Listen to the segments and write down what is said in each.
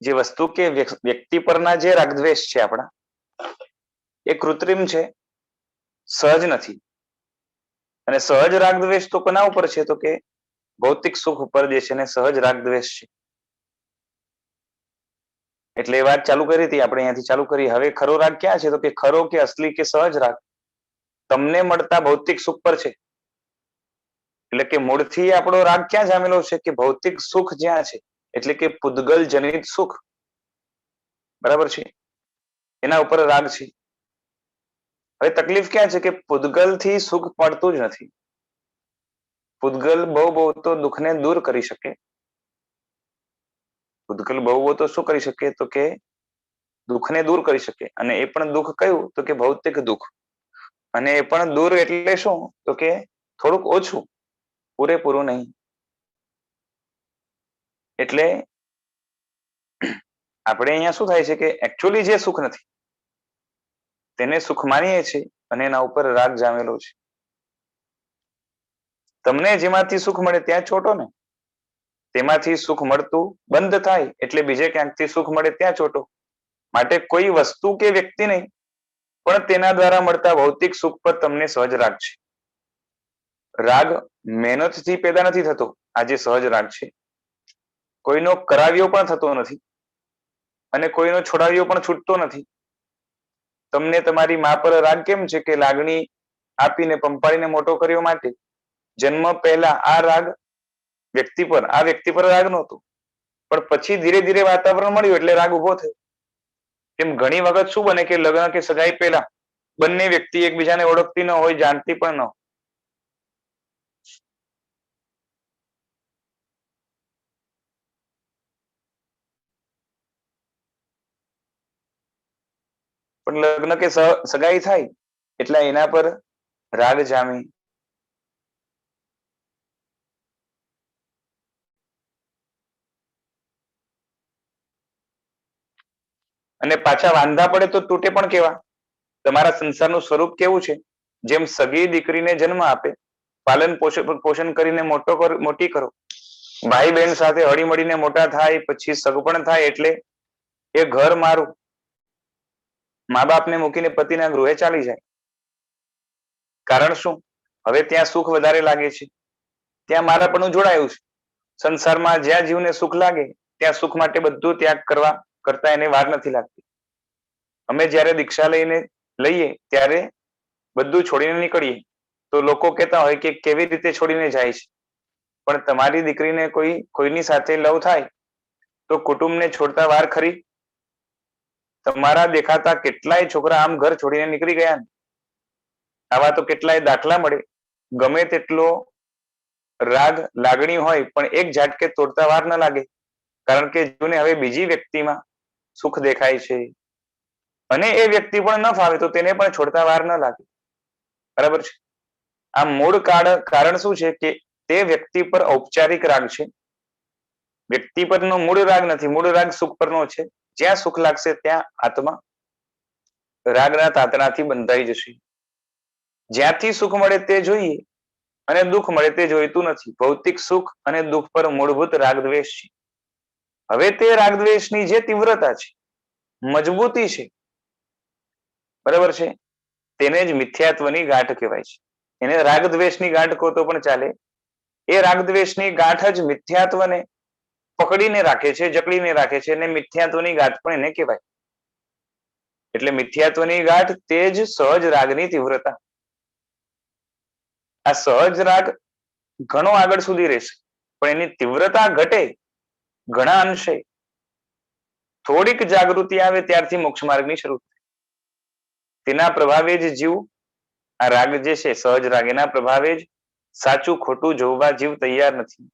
જે વસ્તુ કે વ્યક્તિ પરના જે રાગદ્વેષ છે આપણા, એ કૃત્રિમ છે, સહજ નથી. અને સહજ રાગદ્વેષ તો કોના ઉપર છે? તો કે ભૌતિક સુખ ઉપર જે છે ને સહજ રાગદ્વેષ છે. એટલે એ વાત ચાલુ કરી હતી આપણે, અહીંયાથી ચાલુ કરી. હવે ખરો રાગ ક્યાં છે? તો કે ખરો કે અસલી કે સહજ રાગ તમને મળતા ભૌતિક સુખ પર છે. એટલે કે મૂળથી આપણો રાગ ક્યાં જામેલો છે? કે ભૌતિક સુખ જ્યાં છે, એટલે કે પૂદગલ જનિત સુખ, બરાબર છે, એના ઉપર રાગ છે. હવે તકલીફ ક્યાં છે? કે પૂદગલ થી સુખ પડતું જ નથી. પૂદગલ બહુ તો દુઃખને દૂર કરી શકે. પૂદગલ બહુ તો શું કરી શકે? તો કે દુઃખને દૂર કરી શકે. અને એ પણ દુઃખ કયું? તો કે ભૌતિક દુઃખ. અને એ પણ દૂર એટલે શું? તો કે થોડુંક ઓછું, પૂરેપૂરું નહીં. એટલે આપણે અહીંયા શું થાય છે? કે એકચ્યુઅલી જે સુખ નથી તેને સુખ માનીએ છીએ અને એના ઉપર રાગ જામેલો છે. તમને જેમાંથી સુખ મળે ત્યાં ચોટો ને. તેમાંથી સુખ મળતું બંધ થાય એટલે બીજે ક્યાંકથી સુખ મળે ત્યાં ચોટો. માટે કોઈ વસ્તુ કે વ્યક્તિ નહીં, પણ તેના દ્વારા મળતા ભૌતિક સુખ પર તમને સહજ રાગ છે. રાગ મહેનતથી પેદા નથી થતો. આ જે સહજ રાગ છે કોઈનો કરાવ્યો પણ થતો નથી અને કોઈનો છોડાવ્યો પણ છૂટતો નથી. તમને તમારી મા પર રાગ કેમ છે? કે લાગણી આપીને પંપાળીને મોટો કર્યો માટે. જન્મ પહેલા આ વ્યક્તિ પર રાગ નહોતો, પણ પછી ધીરે ધીરે વાતાવરણ મળ્યું એટલે રાગ ઉભો થયો. એમ ઘણી વખત શું બને? કે લગ્ન કે સગાઈ પહેલા બંને વ્યક્તિ એકબીજાને ઓળખતી ન હોય, જાણતી પણ ન હોય. પણ લગ્ન કે સગાઈ થાય એટલે એના પર રાગ જામે. અને પાછા વાંધા પડે તો તૂટે પણ કેવા? તમારા સંસારનું સ્વરૂપ કેવું છે? જેમ સગી દીકરીને જન્મ આપે, પાલન પોષણ કરીને મોટી કરો, ભાઈ બહેન સાથે હળી મળીને મોટા થાય, પછી સગપણ થાય એટલે એ ઘર મારું, મા બાપને મૂકીને પતિના ગૃહે ચાલી જાય. કારણ શું? હવે ત્યાં સુખ વધારે લાગે છે, ત્યાં મારા પણ જોડાયું છે. સંસારમાં જ્યાં જીવને સુખ લાગે ત્યાં સુખ માટે બધું ત્યાગ કરતા એને વાર નથી લાગતી. અમે જ્યારે દીક્ષા લઈએ ત્યારે બધું છોડીને નીકળીએ તો લોકો કહેતા હોય કે કેવી રીતે છોડીને જાય છે? પણ તમારી દીકરીને કોઈની સાથે લવ થાય તો કુટુંબને છોડતા વાર ખરી? તમારા દેખાતા કેટલાય છોકરા આમ ઘર છોડીને નીકળી ગયા. આવા તો કેટલાય દાખલા મળે. ગમે તેટલો રાગ લાગણી હોય પણ એક ઝાટકે તોડતા વાર ન લાગે. કારણ કે જેને હવે બીજી વ્યક્તિમાં સુખ દેખાય છે અને એ વ્યક્તિ પણ ન ફાવે તો તેને પણ છોડતા વાર ન લાગે. બરાબર છે? આ મૂળ કારણ શું છે? કે તે વ્યક્તિ પર ઔપચારિક રાગ છે. વ્યક્તિ પરનો મૂળ રાગ નથી. મૂળ રાગ સુખ પરનો છે. જ્યાં સુખ લાગશે ત્યાં આત્મા રાગના તાતણાથી બંધાઈ જશે. જ્યાંથી સુખ મળે તે જોઈએ અને દુઃખ મળે તે જોઈતું નથી. ભૌતિક સુખ અને દુઃખ પર મૂળભૂત રાગદ્વેષ છે. હવે તે રાગદ્વેષની જે તીવ્રતા છે, મજબૂતી છે, બરાબર છે, તેને જ મિથ્યાત્વની ગાંઠ કહેવાય છે. એને રાગદ્વેષની ગાંઠ કહો તો પણ ચાલે. એ રાગદ્વેષની ગાંઠ જ મિથ્યાત્વને પકડીને રાખે છે, જકડીને રાખે છે, અને મિથ્યાત્વની ગાંઠ પણ એને કહેવાય. એટલે મિથ્યાત્વની ગાંઠ તે જ સહજ રાગની તીવ્રતા. આ સહજ રાગ ઘણો આગળ સુધી રહેશે પણ એની તીવ્રતા ઘટે ઘણા અંશે. થોડીક જાગૃતિ આવે ત્યારથી મોક્ષ માર્ગની શરૂ થાય. તેના પ્રભાવે જ જીવ, આ રાગ જે છે સહજ રાગ, એના પ્રભાવે જ સાચું ખોટું જોવા જીવ તૈયાર નથી.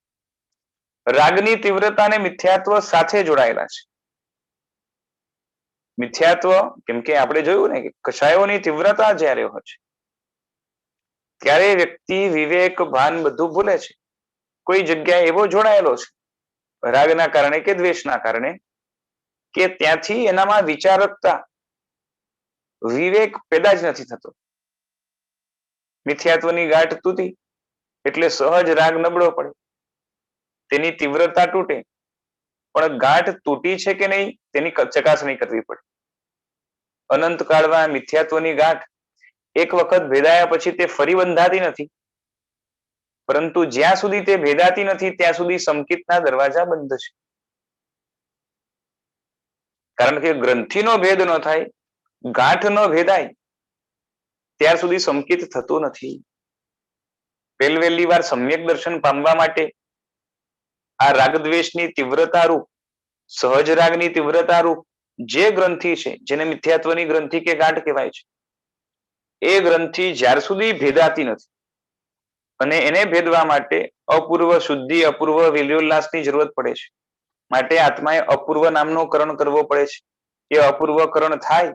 રાગની તીવ્રતા અને મિથ્યાત્વ સાથે જોડાયેલા છે. મિથ્યાત્વ કેમ કે આપણે જોયું ને કે કષાયોની તીવ્રતા જ્યારે હોય છે ત્યારે વ્યક્તિ વિવેક ભાન બધું ભૂલે છે. કોઈ જગ્યાએ એવો જોડાયેલો છે રાગના કારણે કે દ્વેષના કારણે કે ત્યાંથી એનામાં વિચારકતા, વિવેક પેદા જ નથી થતો. મિથ્યાત્વની ગાંઠ તૂટી એટલે સહજ રાગ નબળો પડે, તેની તીવ્રતા તૂટે પણ ગાંઠ તૂટી છે કે નહીં તેની ચકાસણી કરવી પડે. અનંત કાળમાં મિથ્યાત્વની ગાંઠ એક વખત ભેદાયા પછી તે ફરી બંધાતી નથી, પરંતુ જ્યાં સુધી તે ભેદાતી નથી ત્યાં સુધી સંકિતના દરવાજા બંધ છે. કારણ કે ગ્રંથિનો ભેદ ન થાય, ગાંઠ ન ભેદાય ત્યાર સુધી સંકિત થતું નથી. પહેલી વાર સમ્યક દર્શન પામવા માટે આ રાગદ્વેષની તીવ્રતા રૂપ, સહજ રાગની તીવ્રતા રૂપ જે ગ્રંથિ છે, જેને મિથ્યાત્વની ગ્રંથિ કે ગાંઠ કહેવાય છે, એ ગ્રંથિ જ્યાર સુધી ભેદાતી નથી અને એને ભેદવા માટે અપૂર્વ શુદ્ધિ, અપૂર્વ વિલ્યોલ્લાસની જરૂરત પડે છે. માટે આત્માએ અપૂર્વ નામનો કરણ કરવો પડે છે. એ અપૂર્વ કરણ થાય,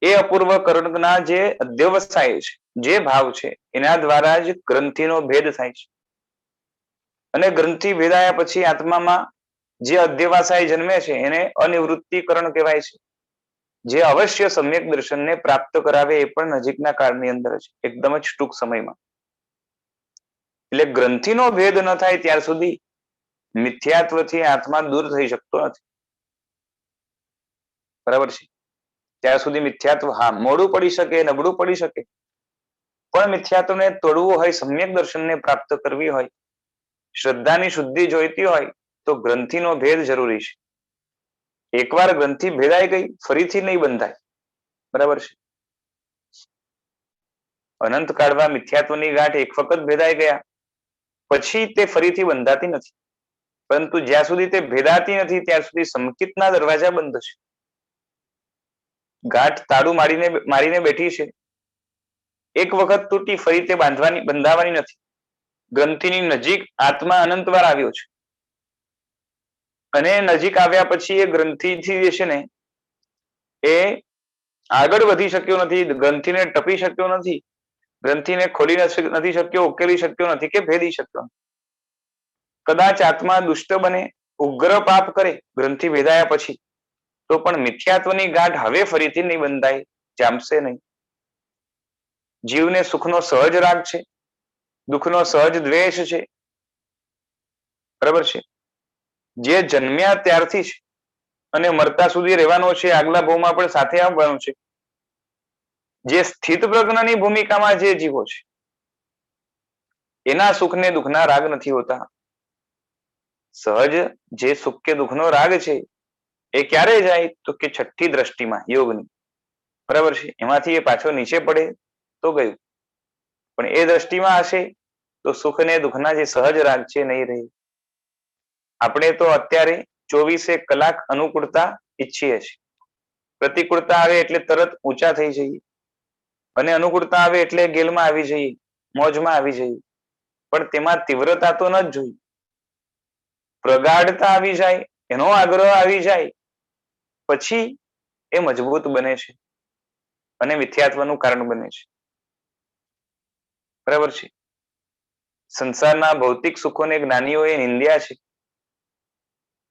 એ અપૂર્વ કરણના જે અધ્યવસાય છે, જે ભાવ છે, એના દ્વારા જ ગ્રંથિનો ભેદ થાય છે. અને ગ્રંથિ ભેદાયા પછી આત્મામાં જે અધ્યવસાય જન્મે છે એને અનિવૃત્તિકરણ કહેવાય છે, જે અવશ્ય સમ્યક દર્શનને પ્રાપ્ત કરાવે એ પણ નજીકના કાળની અંદર છે, એકદમ જ ટૂંક સમયમાં. એટલે ગ્રંથિનો ભેદ ન થાય ત્યાર સુધી મિથ્યાત્વથી આત્મા દૂર થઈ શકતો નથી. બરાબર છે? ત્યાં સુધી મિથ્યાત્વ હા મોડું પડી શકે, નબળું પડી શકે, પણ મિથ્યાત્વને તોડવું હોય, સમ્યક દર્શનને પ્રાપ્ત કરવી હોય, શ્રદ્ધાની શુદ્ધિ જોઈતી હોય તો ગ્રંથિનો ભેદ જરૂરી છે. એકવાર ગ્રંથિ ભેદાઈ ગઈ ફરીથી નહીં બંધાય. બરાબર છે? અનંત કાળમાં મિથ્યાત્વની ગાંઠ એક વખત ભેદાઈ ગયા પછી તે ફરીથી બંધાતી નથી, પરંતુ જ્યાં સુધી તે ભેદાતી નથી ત્યાં સુધી સંકિતના દરવાજા બંધ છે. ગાંઠ તાળું મારીને બેઠી છે, એક વખત તૂટી ફરી તે બંધાવાની નથી. ગ્રંથિની નજીક આત્મા અનંતવાર આવ્યો છે અને નજીક આવ્યા પછી એ ગ્રંથિથી જે છે ને એ આગળ વધી શક્યો નથી, ગ્રંથિને ટપી શક્યો નથી, ગ્રંથિને ખોલી નથી શક્યો, ઉકેલી શક્યો નથી કે ભેદી શક્યો નથી. કદાચ આત્મા દુષ્ટ બને, ઉગ્ર પાપ કરે ગ્રંથિ ભેદાયા પછી, તો પણ મિથ્યાત્વની ગાંઠ હવે ફરીથી નહીં બંધાય, જામશે નહીં. જીવને સુખનો સહજ રાગ છે, દુઃખનો સહજ દ્વેષ છે. બરાબર છે? જે જન્મ્યા ત્યારથી છે અને મરતા સુધી રહેવાનો છે, આગલા ભાવમાં પણ સાથે આવવાનો છે. જે સ્થિત પ્રજ્ઞની ભૂમિકામાં જે જીવો છે એના સુખને દુઃખના રાગ નથી હોતા. સહજ જે સુખ કે દુઃખનો રાગ છે એ ક્યારે જાય તો કે છઠ્ઠી દ્રષ્ટિમાં, યોગની. બરાબર છે? એમાંથી એ પાછો નીચે પડે તો ગયું, પણ એ દ્રષ્ટિમાં હશે તો સુખ ને દુઃખના જે સહજ રાગ છે નહીં રહે. આપણે તો અત્યારે 24 કલાક અનુકૂળતા ઈચ્છીએ છીએ. પ્રતિકૂળતા આવે એટલે તરત ઊંચા થઈ જઈએ અને અનુકૂળતા આવે એટલે ગેલમાં આવી જઈએ, મોજમાં આવી જઈએ. પણ તેમાં તીવ્રતા તો ન જ જોઈ. પ્રગાઢતા આવી જાય, એનો આગ્રહ આવી જાય પછી એ મજબૂત બને છે અને મિથ્યાત્વનું કારણ બને છે. બરાબર છે? સંસારના ભૌતિક સુખોને જ્ઞાનીઓએ નિંદ્યા છે.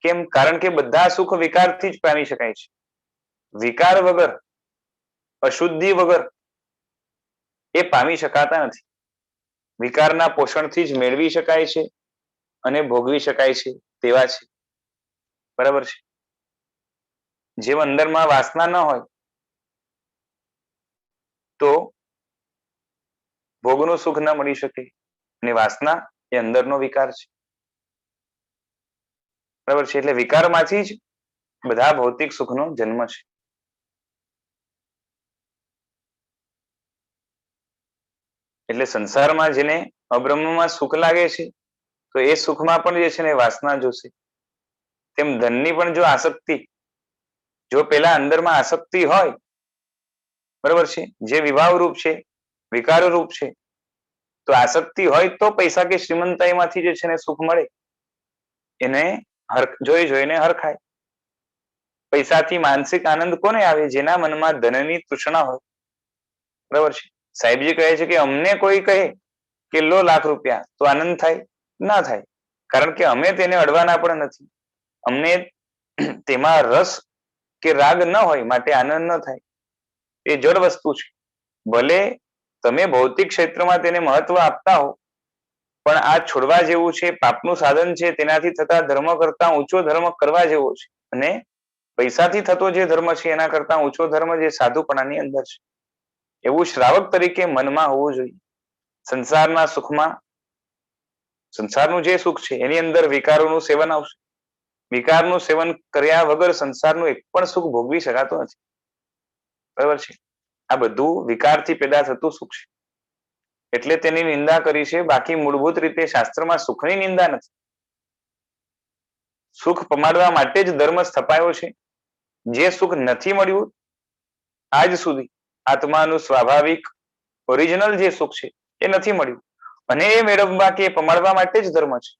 કેમ? કારણ કે બધા સુખ વિકારથી જ પામી શકાય છે. વિકાર વગર, અશુદ્ધિ વગર એ પામી શકાતા નથી. વિકારના પોષણથી જ મેળવી શકાય છે અને ભોગવી શકાય છે તેવા છે. બરાબર છે? જેમ અંદરમાં વાસના ન હોય તો ભોગનું સુખ ન મળી શકે, અને વાસના એ અંદરનો વિકાર છે. બરાબર છે? એટલે વિકારમાંથી જ બધા ભૌતિક સુખનો જન્મ છે. એટલે સંસારમાં જેને અબ્રહ્મમાં સુખ લાગે છે તો એ સુખમાં પણ જે છે ને વાસના જોશે. તેમ ધનની પણ જો આસક્તિ, જો પેલા અંદરમાં આસક્તિ હોય, બરાબર છે, જે વિભાવ રૂપ છે, વિકાર રૂપ છે, તો આસક્તિ હોય તો પૈસા કે શ્રીમંતાઈમાંથી જે છે ને સુખ મળે, એને જોઈને હરખાય. પૈસાથી માનસિક આનંદ કોને આવે? જેના મનમાં ધનની તૃષ્ણા હોય. બરાબર છે? સાહેબજી કહે છે કે અમને કોઈ કહે કે લો લાખ રૂપિયા તો આનંદ થાય? ના થાય. કારણ કે અમે તેને અડવાના પણ નથી. અમને તેમાં રસ કે રાગ ન હોય માટે આનંદ ન થાય. એ જડ વસ્તુ છે. ભલે તમે ભૌતિક ક્ષેત્રમાં તેને મહત્વ આપતા હો, પણ આ છોડવા જેવું છે, પાપનું સાધન છે, તેનાથી થતા ધર્મ કરતા ઊંચો ધર્મ કરવા જેવો છે. અને પૈસાથી થતો જે ધર્મ છે એના કરતા ઊંચો ધર્મ જે સાધુપણાની અંદર છે, એવું શ્રાવક તરીકે મનમાં હોવું જોઈએ. સંસારના સુખમાં, સંસારનું જે સુખ છે એની અંદર વિકારોનું સેવન આવશે. વિકારનું સેવન કર્યા વગર સંસારનું એક પણ સુખ ભોગવી શકાતું નથી. બરાબર છે? આ બધું વિકારથી પેદા થતું સુખ છે. એટલે તેની નિંદા કરી છે. બાકી મૂળભૂત રીતે શાસ્ત્રમાં સુખની નિંદા નથી. સુખ પમાડવા માટે જ ધર્મ સ્થપાયો છે. જે સુખ નથી મળ્યું આજ સુધી, આત્માનું સ્વાભાવિક ઓરિજિનલ જે સુખ છે એ નથી મળ્યું, અને એ મેળવવા કે પમાડવા માટે જ ધર્મ છે.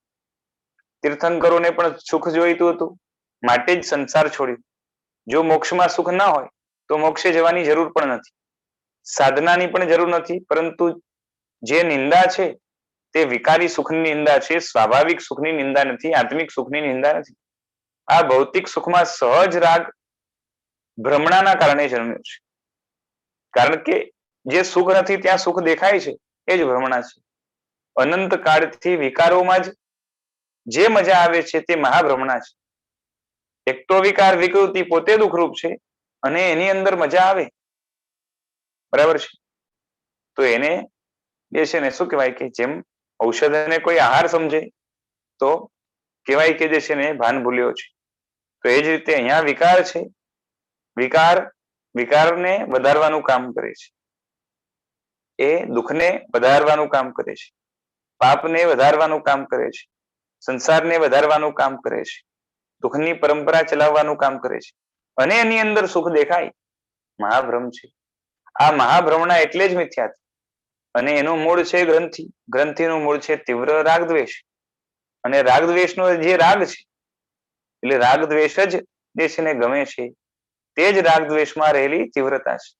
તીર્થંકરોને પણ સુખ જોઈતું હતું, માટે જ સંસાર છોડ્યો. જો મોક્ષમાં સુખ ના હોય તો મોક્ષે જવાની જરૂર પણ નથી, સાધનાની પણ જરૂર નથી. પરંતુ જે નિંદા છે તે વિકારી સુખની નિંદા છે, સ્વાભાવિક સુખની નિંદા નથી, આત્મિક સુખની નિંદા નથી. આ ભૌતિક સુખમાં સહજ રાગ ભ્રમણાના કારણે જન્મ્યો છે. કારણ કે જે સુખ નથી ત્યાં સુખ દેખાય છે એ જ ભ્રમણા છે. અનંત કાળથી વિકારોમાં જ જે મજા આવે છે તે મહાભ્રમણા છે. એક તો વિકાર વિકૃતિ પોતે દુઃખરૂપ છે, અને એની અંદર મજા આવે, બરાબર છે? તો એને જે છે ને શું કહેવાય કે જેમ ઔષધને કોઈ આહાર સમજે તો કહેવાય કે જે છે ને ભાન ભૂલ્યો છે. તો એ જ રીતે અહીંયા વિકાર છે. વિકારને વધારવાનું કામ કરે છે. એ દુઃખને વધારવાનું કામ કરે છે, પાપને વધારવાનું કામ કરે છે, સંસારને વધારવાનું કામ કરે છે, દુઃખની પરંપરા ચલાવવાનું કામ કરે છે, અને એની અંદર સુખ દેખાય, મહાભ્રમ છે. આ મહાભ્રમણા એટલે જ મિથ્યા છે. અને એનું મૂળ છે ગ્રંથિ. ગ્રંથિનું મૂળ છે તીવ્ર રાગદ્વેષ. અને રાગદ્વેષનો જે રાગ છે, એટલે રાગદ્વેષ જ જે છે ને ગમે છે, તે જ રાગદ્વેષમાં રહેલી તીવ્રતા છે.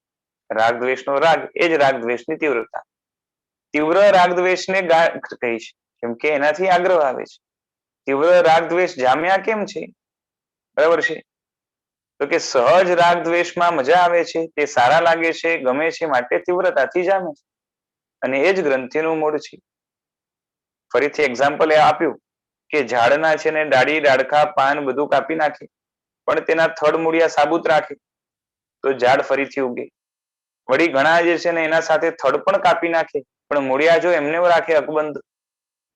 રાગદ્વેષનો રાગ એ જ રાગદ્વેષની તીવ્રતા. તીવ્ર રાગદ્વેષને કહી છે કેમ કે એનાથી આગ્રહ આવે છે. તીવ્ર રાગદ્વેષ જામ્યા કેમ છે? બરાબર છે? તો કે સહજ રાગદ્વેષમાં મજા આવે છે, તે સારા લાગે છે, ગમે છે, માટે તીવ્રતાથી જામે છે. અને એ જ ગ્રંથિનું મૂળ છે. ફરીથી એક્ઝામ્પલ એ આપ્યું કે ઝાડના છે ને ડાળી ડાળખા પાન બધું કાપી નાખે, પણ તેના થડ મૂળિયા સાબુત રાખે તો ઝાડ ફરીથી ઉગે. વળી ઘણા જે છે ને એના સાથે થડ પણ કાપી નાખે, પણ મૂળિયા જો એમને રાખે અકબંધ,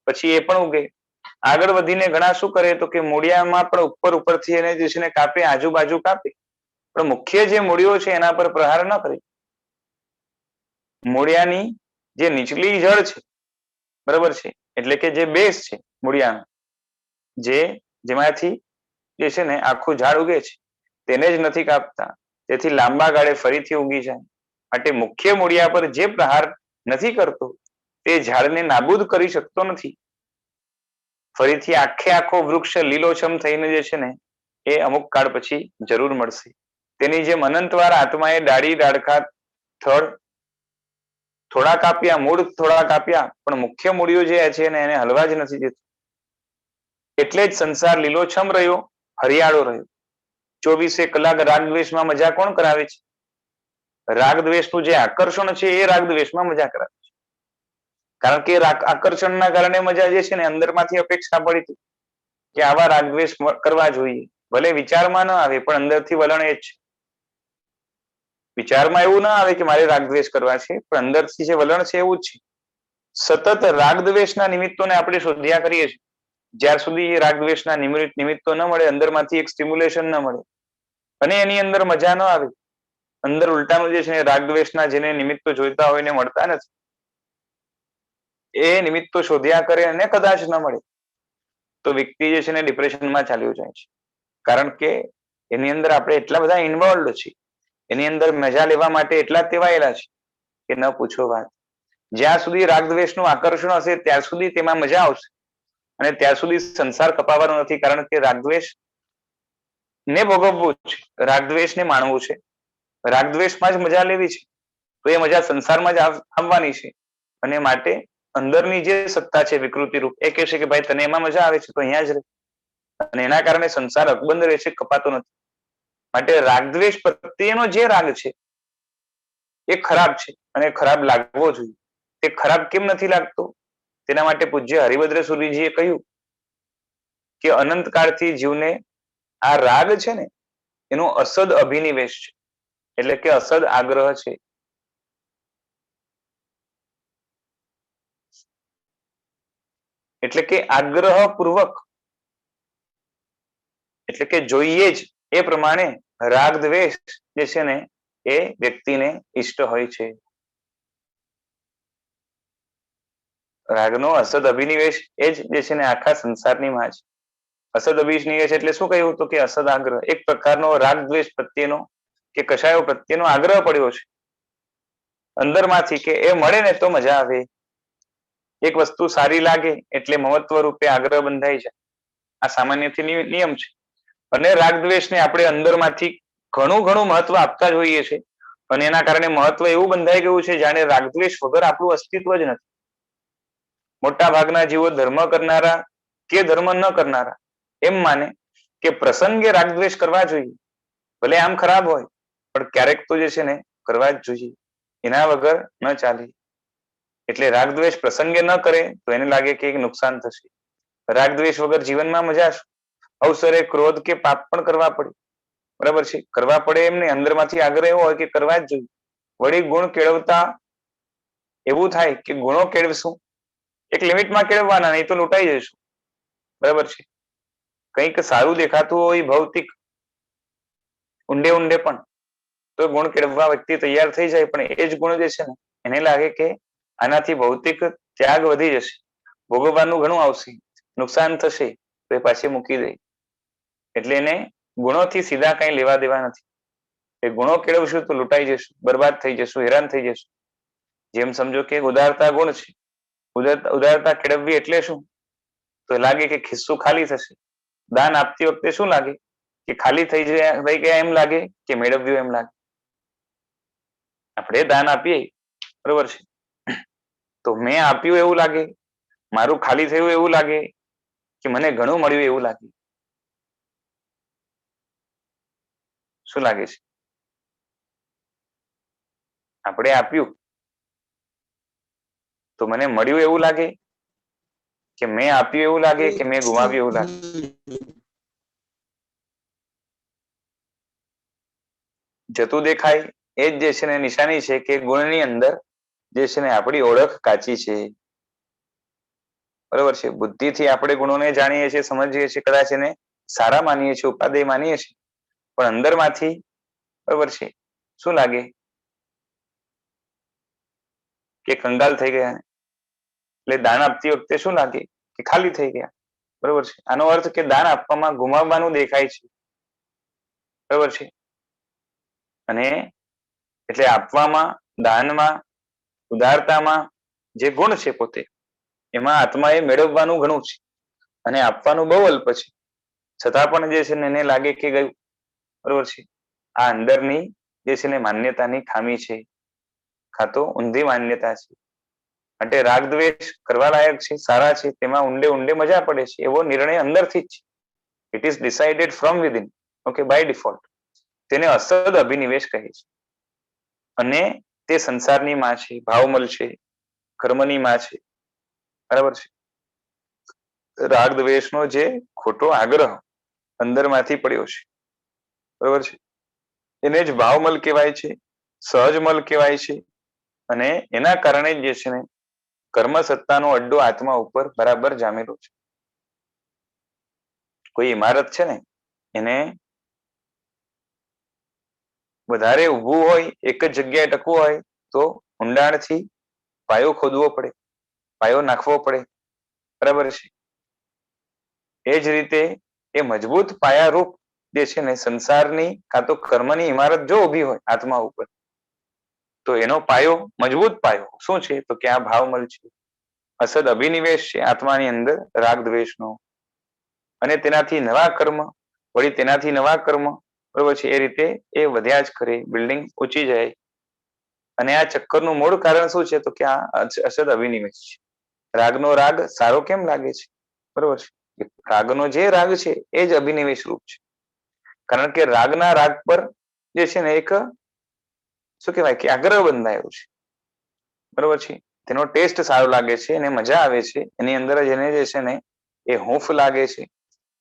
પછી એ પણ ઉગે. આગળ વધીને ઘણા શું કરે તો કે મૂળિયામાં પણ ઉપરથી એને જે છે ને કાપે, આજુબાજુ કાપે, પણ મુખ્ય જે મૂળિયો છે એના પર પ્રહાર ન કરે. મૂળિયાની જે નીચલી જળ છે, બરાબર છે, એટલે કે જે બેઝ છે મૂળિયાનો, જેમાંથી જે છે ને આખું ઝાડ ઉગે છે, તેને જ નથી કાપતા. તેથી લાંબા ગાળે ફરીથી ઉગી જાય. માટે મુખ્ય મૂળિયા પર જે પ્રહાર નથી કરતો તે ઝાડને નાબૂદ કરી શકતો નથી. ફરીથી આખો વૃક્ષ લીલોછમ થઈને જે છે ને એ અમુક કાળ પછી જરૂર મળશે. તેની જેમ અનંતવાર આત્માએ ડાળી ડાળખા થડ થોડા કાપ્યા, મૂળ થોડા કાપ્યા, પણ મુખ્ય મૂળિયો જે છે ને એને હલવા જ નથી દેતું. એટલે જ સંસાર લીલોછમ રહ્યો, હરિયાળો રહ્યો. 24 કલાક રાગદ્વેષમાં મજા કોણ કરાવે છે? રાગદ્વેષનું જે આકર્ષણ છે એ રાગદ્વેષમાં મજા કરાવે છે. કારણ કે આકર્ષણના કારણે મજા જે છે ને અંદરમાંથી અપેક્ષા પડી હતી કે આવા રાગદ્વેષ કરવા જોઈએ. ભલે વિચારમાં ન આવે પણ અંદરથી વલણ એ જ છે. વિચારમાં એવું ના આવે કે મારે રાગદ્વેષ કરવા છે, પણ અંદરથી જે વલણ છે એવું જ છે. સતત રાગદ્વેષના નિમિત્તોને આપણે શોધ્યા કરીએ છીએ. જ્યાર સુધી એ રાગદ્વેષના નિમિત્તો ન મળે, અંદરમાંથી એક સ્ટિમ્યુલેશન ન મળે, અને એની અંદર મજા ન આવે, અંદર ઉલટાનું જે છે રાગદ્વેષના જેને નિમિત્તો જોઈતા હોય એને મળતા નથી, એ નિમિત્તો શોધ્યા કરે અને કદાચ ન મળે તો વ્યક્તિ જે છે ને ડિપ્રેશનમાં ચાલ્યો જાય છે. કારણ કે એની અંદર આપણે એટલા બધા ઇન્વોલ્વ છીએ, એની અંદર મજા લેવા માટે એટલા ટેવાયેલા છે કે ન પૂછો વાત. જ્યાં સુધી રાગદ્વેષનું આકર્ષણ હશે ત્યાં સુધી તેમાં મજા આવશે, અને ત્યાં સુધી સંસાર કપાવાનો નથી. કારણ કે રાગદ્વેષ ને ભોગવવું છે, રાગદ્વેષને માણવું છે, રાગદ્વેષમાં જ મજા લેવી છે, તો એ મજા સંસારમાં જ આવવાની છે. અને માટે અંદરની જે સત્તા છે વિકૃતિ રૂપ, એ કહેશે કે ભાઈ તને એમાં મજા આવે છે તો અહીંયા જ રહે, અને એના કારણે સંસાર અકબંધ રહે છે, કપાતો નથી. માટે રાગદ્વેષ પ્રત્યેનો જે રાગ છે એ ખરાબ છે, અને ખરાબ લાગવો જોઈએ. તે ખરાબ કેમ નથી લાગતો? તેના માટે પૂજ્ય હરિભદ્ર સુરીજીએ કહ્યું કે અનંતકાળથી જીવને આ રાગ છે ને એનો અસદ અભિનિવેશ છે, એટલે કે અસદ આગ્રહ છે. એટલે કે આગ્રહ પૂર્વક, એટલે કે જોઈએ જ એ પ્રમાણે રાગ દ્વેષ જે છે ને એ વ્યક્તિને ઈષ્ટ હોય છે. રાગનો અસદ અભિનિવેશ એ જ જે છે ને આખા સંસારની માં છે. અસદ અભિનિવેશ એટલે શું કહ્યું તો કે અસદ આગ્રહ, એક પ્રકારનો રાગ દ્વેષ પ્રત્યેનો કે કશાયો પ્રત્યેનો આગ્રહ પડ્યો છે અંદરમાંથી કે એ મળે ને તો મજા આવે. એક વસ્તુ સારી લાગે એટલે મહત્વ રૂપે આગ્રહ બંધાય છે. આ સામાન્યથી નિયમ છે. અને રાગ દ્વેષને આપણે અંદરમાંથી ઘણું ઘણું મહત્વ આપતા જ હોઈએ છીએ અને એના કારણે મહત્વ એવું બંધાઈ ગયું છે જાણે રાગદ્વેષ વગર આપણું અસ્તિત્વ જ નથી. મોટા ભાગના જીવો ધર્મ કરનારા કે ધર્મ ન કરનારા એમ માને કે પ્રસંગે રાગદ્વેષ કરવા જોઈએ, ભલે આમ ખરાબ હોય પણ ક્યારેક તો જે છે ને કરવા જ જોઈએ, એના વગર ન ચાલે. એટલે રાગદ્વેષ પ્રસંગે ન કરે તો એને લાગે કે નુકસાન થશે. રાગદ્વેષ વગર જીવનમાં મજા શું? અવસરે ક્રોધ કે પાપ પણ કરવા પડે, બરાબર છે, કરવા પડે એમ નહીં, અંદરમાંથી આગ્રહ એવો હોય કે કરવા જ જોઈએ. વળી ગુણ કેળવતા એવું થાય કે ગુણો કેળવશું, એક લિમિટમાં કેળવવાના, નહીં તો લૂંટાઈ જઈશું, બરાબર છે. કંઈક સારું દેખાતું હોય ભૌતિક ઊંડે ઊંડે પણ તો ગુણ કેળવવા વ્યક્તિ તૈયાર થઈ જાય, પણ એ જ ગુણ જે છે ને એને લાગે કે આનાથી ભૌતિક ત્યાગ વધી જશે, ભોગવવાનું ઘણું આવશે, નુકસાન થશે, તો એ પાછી મૂકી દે. એટલે એને ગુણોથી સીધા કઈ લેવા દેવા નથી. એ ગુણો કેળવશું તો લૂંટાઈ જશું, બરબાદ થઈ જશું, હેરાન થઈ જશું. જેમ સમજો કે ઉદારતા ગુણ છે, ઉદારતા કેળવવી એટલે શું? તો લાગે કે ખિસ્સું ખાલી થશે. દાન આપતી વખતે શું લાગે કે ખાલી થઈ ગયા એમ લાગે કે મેળવ્યું એમ લાગે. આપણે દાન આપીએ, બરોબર છે, તો મેં આપ્યું એવું લાગે, મારું ખાલી થયું એવું લાગે, કે મને ઘણું મળ્યું એવું લાગે. શું લાગે છે? આપણે આપ્યું તો મને મળ્યું એવું લાગે, કે મેં આપ્યું એવું લાગે, કે મેં ગુમાવ્યું એવું લાગે? જતું દેખાય એ જ જે છે ને નિશાની છે કે ગુણની અંદર જે છે ને આપણી ઓળખ કાચી છે, બરોબર છે. બુદ્ધિથી આપણે ગુણોને જાણીએ છીએ, સમજીએ છીએ, કદાચ એને સારા માનીએ છીએ, ઉપાદેય માનીએ છીએ, પણ અંદરમાંથી બરોબર છે શું લાગે કે કંગાલ થઈ ગયા. એટલે દાન આપતી વખતે શું લાગે કે ખાલી થઈ ગયા, બરોબર છે. આનો અર્થ કે દાન આપવામાં ગુમાવવાનું દેખાય છે, બરોબર છે. અને એટલે આપવામાં, દાનમાં, ઉદારતામાં જે ગુણ છે પોતે, એમાં આત્માએ મેળવવાનું ઘણું છે અને આપવાનું બહુ અલ્પ છે. છતાં પણ જે છે ને એને લાગે કે ગયું, બરોબર છે. આ અંદરની જે છે ને માન્યતાની ખામી છે, કાં તો ઊંધી માન્યતા છે. માટે રાગ દ્વેષ કરવા લાયક છે, સારા છે, તેમાં ઊંડે ઊંડે મજા પડે છે, એવો નિર્ણય અંદરથી જ છે. It is decided from within, okay, by default. તેને અસદ અભિનિવેશ કહે છે. અને તે સંસારની માં છે, ભાવમલ છે, કર્મની માં છે, બરાબર છે. રાગ દ્વેષનો જે ખોટો આગ્રહ અંદરમાંથી પડ્યો છે, બરાબર છે, એને જ ભાવમલ કહેવાય છે, સહજમલ કહેવાય છે. અને એના કારણે જે છે ને કર્મ સત્તાનો અડ્ડો આત્મા ઉપર બરાબર જામેલો છે. કોઈ ઇમારત છે ને એને વધારે ઊભું હોય, એક જ જગ્યાએ ટકવું હોય તો ઊંડાણથી પાયો ખોદવો પડે, પાયો નાખવો પડે, બરાબર છે. એ જ રીતે એ મજબૂત પાયારૂપ જે છે ને સંસારની કાં તો કર્મની ઇમારત જો ઊભી હોય આત્મા ઉપર, તો એનો પાયો મજબૂત પાયો શું છે તો કે આ ભાવમલ છે, અસદ અભિનિવેશ છે આત્માની અંદર રાગ દ્વેષનો. અને તેનાથી નવા કર્મ, વળી તેનાથી નવા કર્મ, બરોબર છે. એ રીતે એ વધ્યા જ કરે, બિલ્ડિંગ ઊંચી જાય. અને આ ચક્કરનું મૂળ કારણ શું છે તો કે આ અસદ અભિનિવેશ છે. રાગનો રાગ સારો કેમ લાગે છે, બરોબર છે. રાગનો જે રાગ છે એ જ અભિનિવેશ રૂપ છે. કારણ કે રાગના રાગ પર જે છે ને એક શું કહેવાય કે આગ્રહ બંધાયો છે, બરોબર છે. તેનો ટેસ્ટ સારો લાગે છે, એને મજા આવે છે, એની અંદર જ એને જે છે ને એ હૂંફ લાગે છે,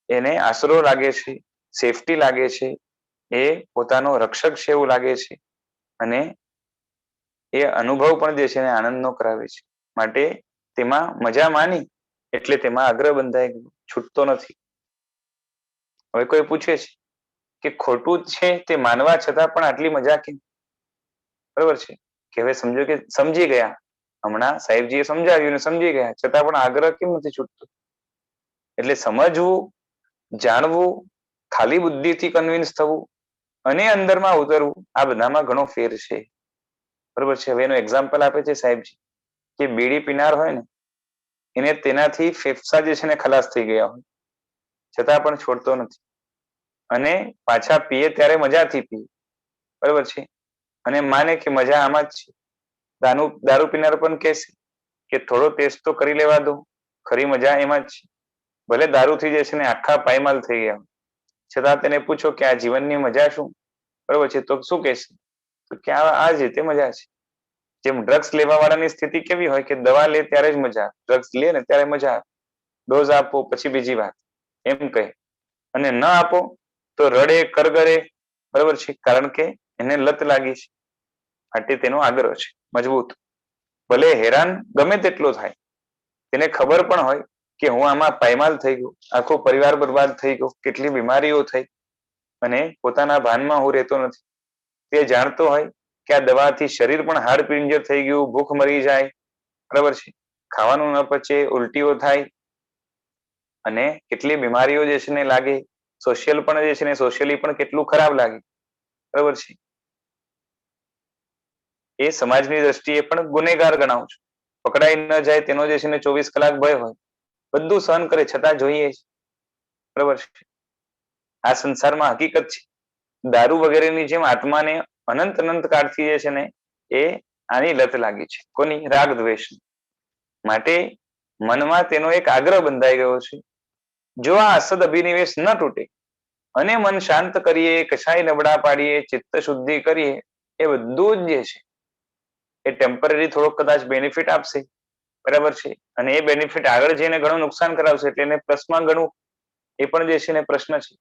એને આશરો લાગે છે, સેફટી લાગે છે, એ પોતાનો રક્ષક છે એવું લાગે છે, અને એ અનુભવ પણ જે છે ને આનંદનો કરાવે છે. માટે તેમાં મજા માની એટલે તેમાં આગ્રહ બંધાઈ ગયો, છૂટતો નથી. હવે કોઈ પૂછે છે કે ખોટું છે તે માનવા છતાં પણ આટલી મજા કેમ? બરોબર છે કે હવે સમજો કે સમજી ગયા, હમણાં સાહેબજીએ સમજાવ્યું ને સમજી ગયા, છતાં પણ આગ્રહ કેમ નથી છૂટતો? એટલે સમજવું, જાણવું, ખાલી બુદ્ધિથી કન્વિન્સ થવું અને અંદરમાં ઉતરવું, આ બધામાં ઘણો ફેર છે. બરોબર છે. હવે એનું એક્ઝામ્પલ આપે છે સાહેબજી કે બીડી પીનાર હોય ને એને તેનાથી ફેફસા જે છે ને ખલાસ થઈ ગયા હોય, છતાં પણ છોડતો નથી, અને પાછા પીએ ત્યારે મજાથી પીએ. બરોબર છે. અને માને કે મજા આમાં જ છે. દારૂ પીનાર પણ કહેશે કે થોડો ટેસ્ટ તો કરી લેવા દો, ખરી મજા એમાં જ છે. ભલે દારૂથી જે છે ને આખા પાયમાલ થઈ ગયા, છતાં તેને પૂછો કે આ જીવનની મજા શું? બરોબર છે. તો શું કહેશે? તો કે આ જ રીતે મજા છે. જેમ ડ્રગ્સ લેવા વાળાની સ્થિતિ કેવી હોય કે દવા લે ત્યારે જ મજા, ડ્રગ્સ લે ને ત્યારે મજા આવે, ડોઝ આપો પછી બીજી વાત, એમ કહે. અને ન આપો તો રડે, કરગરે. બરોબર છે. કારણ કે એને લત લાગી છે, માટે તેનો આગ્રહ છે મજબૂત. ભલે હેરાન ગમે તેટલો થાય, તેને ખબર પણ હોય કે હું આમાં પાયમાલ થઈ ગયો, આખો પરિવાર બરબાદ થઈ ગયો, કેટલી બીમારીઓ થઈ, અને પોતાના ભાનમાં હું રહેતો નથી. તે જાણતો હોય કે આ દવાથી શરીર પણ હાડ પિંજર થઈ ગયું, ભૂખ મરી જાય. બરાબર છે. ખાવાનું ન પચે, ઉલટીઓ થાય, અને કેટલી બીમારીઓ જે છે ને લાગે. સોશિયલ પણ જે છે ને સોશિયલી પણ કેટલું ખરાબ લાગે. બરાબર છે. એ સમાજની દ્રષ્ટિએ પણ ગુનેગાર ગણાવું છું. પકડાઈ ન જાય તેનો જે છે ને 24 કલાક ભય હોય, બધું સહન કરે છતાં જોઈએ. બરાબર છે. આ સંસારમાં હકીકત છે. દારૂ વગેરેની જેમ આત્માને અનંત અનંત કાળથી જે છે ને એ આની લત લાગી છે. કોની? રાગ દ્વેષ. માટે મનમાં તેનો એક આગ્રહ બંધાઈ ગયો છે. જો આ અસદ અભિનિવેશ ન તૂટે અને મન શાંત કરીએ, કશાય નબળા પાડીએ, ચિત્ત શુદ્ધિ કરીએ, એ બધું જ જે છે એ ટેમ્પરરી થોડોક કદાચ બેનિફિટ આપશે. બરાબર છે. અને એ બેનિફિટ આગળ જઈને ઘણું નુકસાન કરાવશે, એટલે એને પ્લસમાં ગણવું એ પણ જે છે ને પ્રશ્ન છે.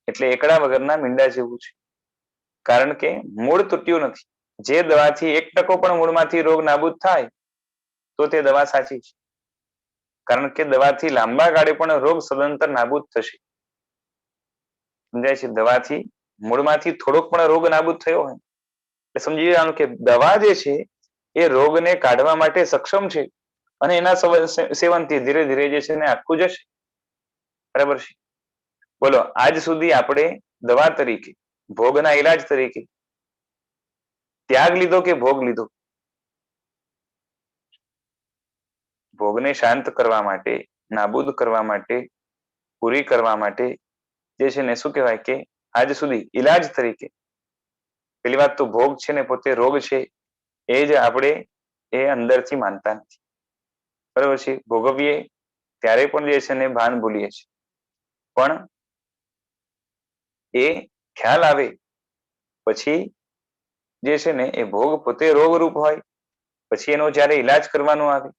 એટલે એકડા વગરના મીંડા જેવું છે. કારણ કે મૂળ તૂટ્યું નથી. જે દવાથી 1% પણ મૂળમાંથી રોગ નાબૂદ થાય તો તે દવા સાચી છે. કારણ કે દવાથી લાંબા ગાળે પણ રોગ સદંતર નાબૂદ થશે. સમજાય છે? દવાથી મૂળમાંથી થોડોક પણ રોગ નાબૂદ થયો હોય એટલે સમજી જવાનું કે દવા જે છે એ રોગને કાઢવા માટે સક્ષમ છે, અને એના સેવનથી ધીરે ધીરે જે છે ને આખું જશે. બરાબર છે. બોલો, આજ સુધી આપણે દવા તરીકે, ભોગના ઈલાજ તરીકે ત્યાગ લીધો કે ભોગ લીધો? ભોગને શાંત કરવા માટે, નાબૂદ કરવા માટે, પૂરી કરવા માટે જે છે ને શું કહેવાય કે આજ સુધી ઈલાજ તરીકે, પેલી વાત તો ભોગ છે ને પોતે રોગ છે એ જ આપણે એ અંદરથી માનતા નથી. બરાબર છે. ભોગવીએ ત્યારે પણ જે છે ને ભાન ભૂલીએ છીએ. પણ એ ખ્યાલ આવે પછી જે છે ને એ ભોગ પોતે રોગરૂપ હોય, પછી એનો જ્યારે ઈલાજ કરવાનો આવે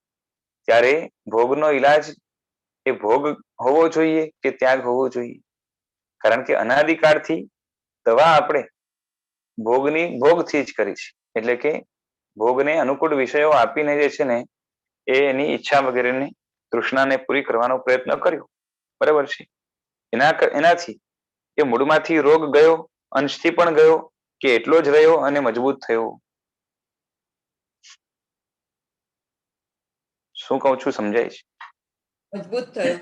ત્યારે ભોગનો ઈલાજ એ ભોગ હોવો જોઈએ કે ત્યાગ હોવો જોઈએ? કારણ કે અનાદિકાળથી દવા આપણે ભોગથી જ કરી છે. એટલે કે ભોગને અનુકૂળ વિષયો આપીને જે છે ને એ એની ઈચ્છા વગેરેની તૃષ્ણાને પૂરી કરવાનો પ્રયત્ન કર્યો. બરાબર છે. એનાથી એ મૂળમાંથી રોગ ગયો, અંશથી પણ ગયો, કે એટલો જ રહ્યો અને મજબૂત થયો? શું કહું છું સમજાય છે? મજબૂત થયો.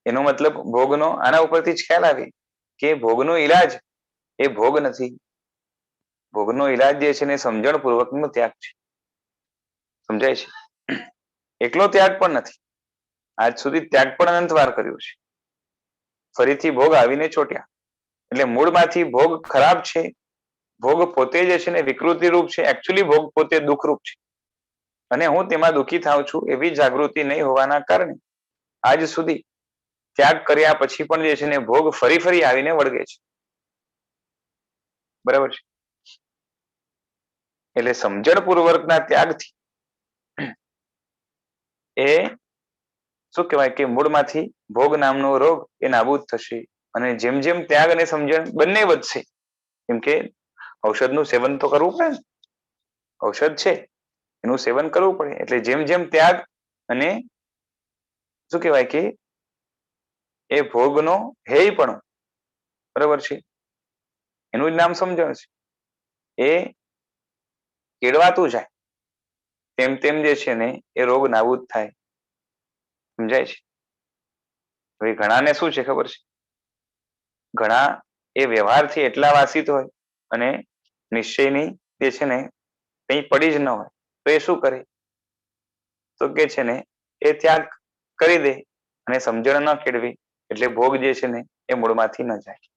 એનો મતલબ ભોગનો આના ઉપરથી જ ખ્યાલ આવે કે ભોગનો ઈલાજ એ ભોગ નથી. ભોગનો ઈલાજ જે છે ને સમજણપૂર્વકનો ત્યાગ છે. સમજાય છે? એકલો ત્યાગ પણ નથી. આજ સુધી ત્યાગ પણ અનંતવાર કર્યો છે. ફરીથી ભોગ આવીને ચોટ્યા. એટલે મૂળમાંથી ભોગ ખરાબ છે. ભોગ પોતે જે છે ને વિકૃતિ રૂપ છે. એકચ્યુઅલી ભોગ પોતે દુઃખરૂપ છે, અને હું તેમાં દુઃખી થાઉં છું એવી જાગૃતિ નહીં હોવાના કારણે આજ સુધી ત્યાગ કર્યા પછી પણ જે છે ને ભોગ ફરી ફરી આવીને વળગે છે. બરાબર છે. એટલે સમજણપૂર્વકના ત્યાગથી એ શું કહેવાય કે મૂળમાંથી ભોગ નામનો રોગ એ નાબૂદ થશે. અને જેમ જેમ ત્યાગ અને સમજણ બંને વધશે, કેમ કે ઔષધનું સેવન તો કરવું પડે ને, ઔષધ છે એનું સેવન કરવું પડે. એટલે જેમ જેમ ત્યાગ અને શું કહેવાય કે એ ભોગનો હેય પણ બરાબર છે, એનું જ નામ સમજણ છે, એ કેળવાતું જાય તેમ તેમ જે છે ને એ રોગ નાબૂદ થાય. સમજાય છે? હવે ઘણાને શું છે ખબર છે, ઘણા એ વ્યવહારથી એટલા વાસિત હોય અને નિશ્ચયની જે છે ને કંઈ પડી જ ન હોય તો એ શું કરે, તો કે છે ને એ ત્યાગ કરી દે અને સમજણ ન કેળવી એટલે ભોગ જે છે ને એ મૂળમાંથી ન જાય.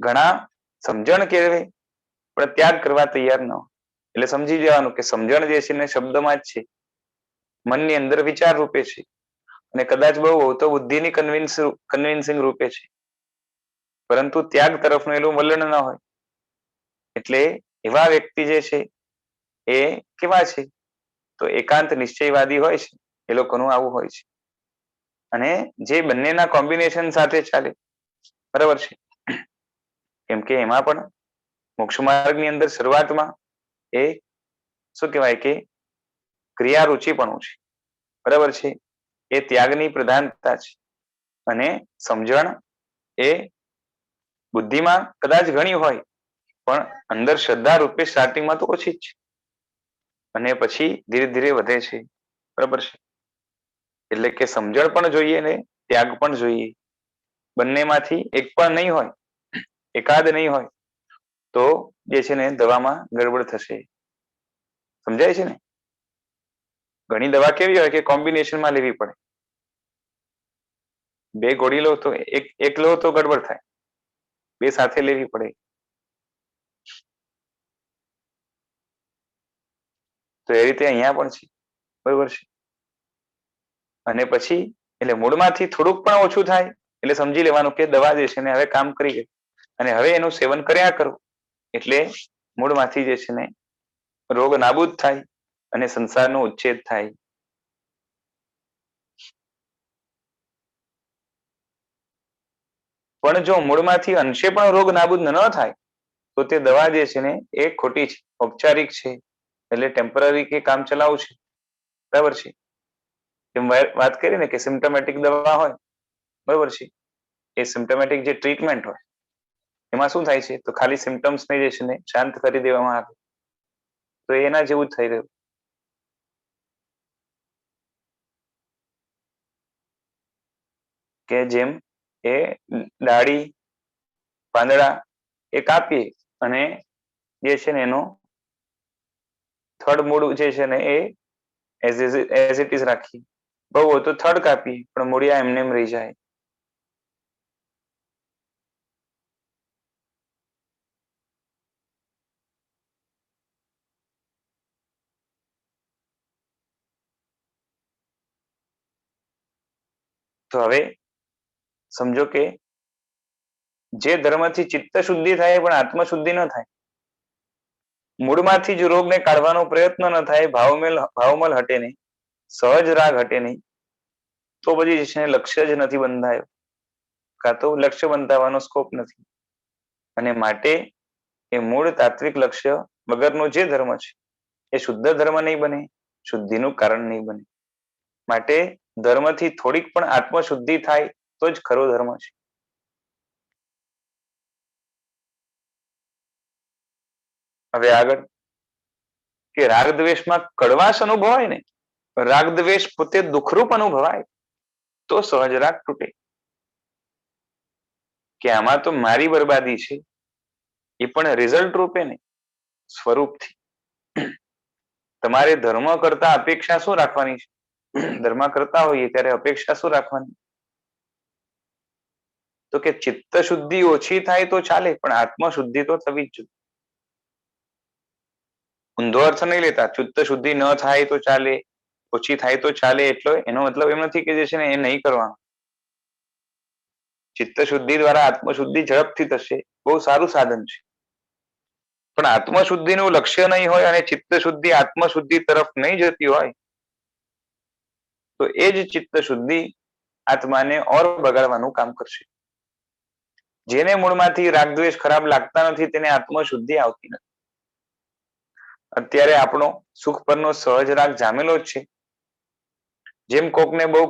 ઘણા સમજણ કેળવે પણ ત્યાગ કરવા તૈયાર ન હોય. એટલે સમજી જવાનું કે સમજણ જે છે ને શબ્દમાં જ છે, મનની અંદર વિચાર રૂપે છે અને કદાચ બહુ તો બુદ્ધિની કન્વિન્સિંગ રૂપે છે, પરંતુ ત્યાગ તરફનું એનું વલણ ન હોય. એટલે એવા વ્યક્તિ જે છે એ કેવા છે, તો એકાંત નિશ્ચયવાદી હોય છે, એ લોકોનું આવું હોય છે. અને જે બંનેના કોમ્બિનેશન સાથે ચાલે બરાબર છે, કેમ કે એમાં પણ મોક્ષ માર્ગની અંદર શરૂઆતમાં એ શું કહેવાય કે ક્રિયા રુચિપણું છે, બરાબર છે, એ ત્યાગની પ્રધાનતા છે. અને સમજણ એ બુદ્ધિમાં કદાચ ઘણી હોય પણ અંદર શ્રદ્ધા રૂપે સ્ટાર્ટિંગમાં તો ઓછી જ છે અને પછી ધીરે ધીરે વધે છે, બરાબર છે. એટલે કે સમજણ પણ જોઈએ ને ત્યાગ પણ જોઈએ. બંનેમાંથી એક પણ નહીં હોય, એકાદ નહીં હોય તો જે છે ને દવામાં ગડબડ થશે. સમજાય છે ને? ઘણી દવા કેવી હોય કે કોમ્બિનેશનમાં લેવી પડે. બે ગોળી લો તો એક લો તો ગડબડ થાય, બે સાથે લેવી પડે. તો એ રીતે અહીંયા પણ છે, બરોબર છે. અને પછી એટલે મૂળમાંથી થોડુંક પણ ઓછું થાય એટલે સમજી લેવાનું કે દવા જે છે ને હવે કામ કરી ગઈ અને હવે એનું સેવન કર્યા કરો એટલે મૂળમાંથી જે છે ને રોગ નાબૂદ થાય અને સંસારનો ઉચ્છેદ થાય. પણ જો મૂળમાંથી અંશે પણ રોગ નાબૂદ ન થાય તો તે દવા જે છે ને એ ખોટી છે, ઔપચારિક છે, એટલે ટેમ્પરરી કે કામ ચલાવ છે, બરાબર છે. એમ વાત કરી ને કે સિમ્ટમેટિક દવા હોય, બરાબર છે, એ સિમ્ટમેટિક જે ટ્રીટમેન્ટ હોય એમાં શું થાય છે, તો ખાલી સિમ્ટમ્સને જે છે ને શાંત કરી દેવામાં આવે, તો એના જેવું જ થઈ રહ્યું. કે જેમ એ ડાળી પાંદડા એ કાપીએ અને જે છે ને એનો થડ મૂળ જે છે ને એ એઝ ઇટ ઇઝ રાખીએ, બહુ હોય તો થડ કાપીએ પણ મૂળિયા એમને એમ રહી જાય. તો હવે સમજો કે જે ધર્મથી ચિત્ત શુદ્ધિ થાય પણ આત્મ શુદ્ધિ ન થાય, મૂળમાંથી જ રોગને કાઢવાનો પ્રયત્ન ન થાય, ભાવમલ હટે નહીં, સહજ રાગ હટે નહીં, તો પછી જે છે લક્ષ્ય જ નથી બંધાયો, કાં તો લક્ષ્ય બંધાવવાનો સ્કોપ નથી. અને માટે એ મૂળ તાત્વિક લક્ષ્ય વગરનો જે ધર્મ છે એ શુદ્ધ ધર્મ નહીં બને, શુદ્ધિનું કારણ નહીં બને. માટે ધર્મથી થોડીક પણ આત્મશુદ્ધિ થાય તો જ ખરો ધર્મ છે. હવે આગળ કે રાગ દ્વેષમાં કડવાશ અનુભવાય ને, રાગ દ્વેષ પોતે દુઃખરૂપ અનુભવાય તો સહજ રાગ તૂટે. કે આમાં તો મારી બરબાદી છે એ પણ રિઝલ્ટ રૂપે ને સ્વરૂપથી. તમારે ધર્મ કરતા અપેક્ષા શું રાખવાની છે? ધર્મ કરતા હોઈએ ત્યારે અપેક્ષા શું રાખવાની? તો કે ચિત્ત શુદ્ધિ ઓછી થાય તો ચાલે પણ આત્મ શુદ્ધિ તો થવી જ જોઈએ. ઊંધો અર્થ નહીં લેતા, ચિત્ત શુદ્ધિ ન થાય તો ચાલે, ઓછી થાય તો ચાલે, એટલો એનો મતલબ એમ નથી કે જે છે ને એ નહીં કરવાનું. ચિત્ત શુદ્ધિ દ્વારા આત્મ શુદ્ધિ ઝડપથી થશે, બહુ સારું સાધન છે. પણ આત્મશુદ્ધિનું લક્ષ્ય નહીં હોય અને ચિત્ત શુદ્ધિ આત્મશુદ્ધિ તરફ નહીં જતી હોય તો એ જ ચિત્ત શુદ્ધિ આત્માને ઓર બગાડવાનું કામ કરશે. જેને મૂળમાંથી રાગદ્વેષ ખરાબ લાગતા નથી તેને આત્મશુદ્ધિ આવતી નથી. અત્યારે આપણો સુખ પરનો સહજ રાગ જામેલો જ છે. જેમ કોકને બહુ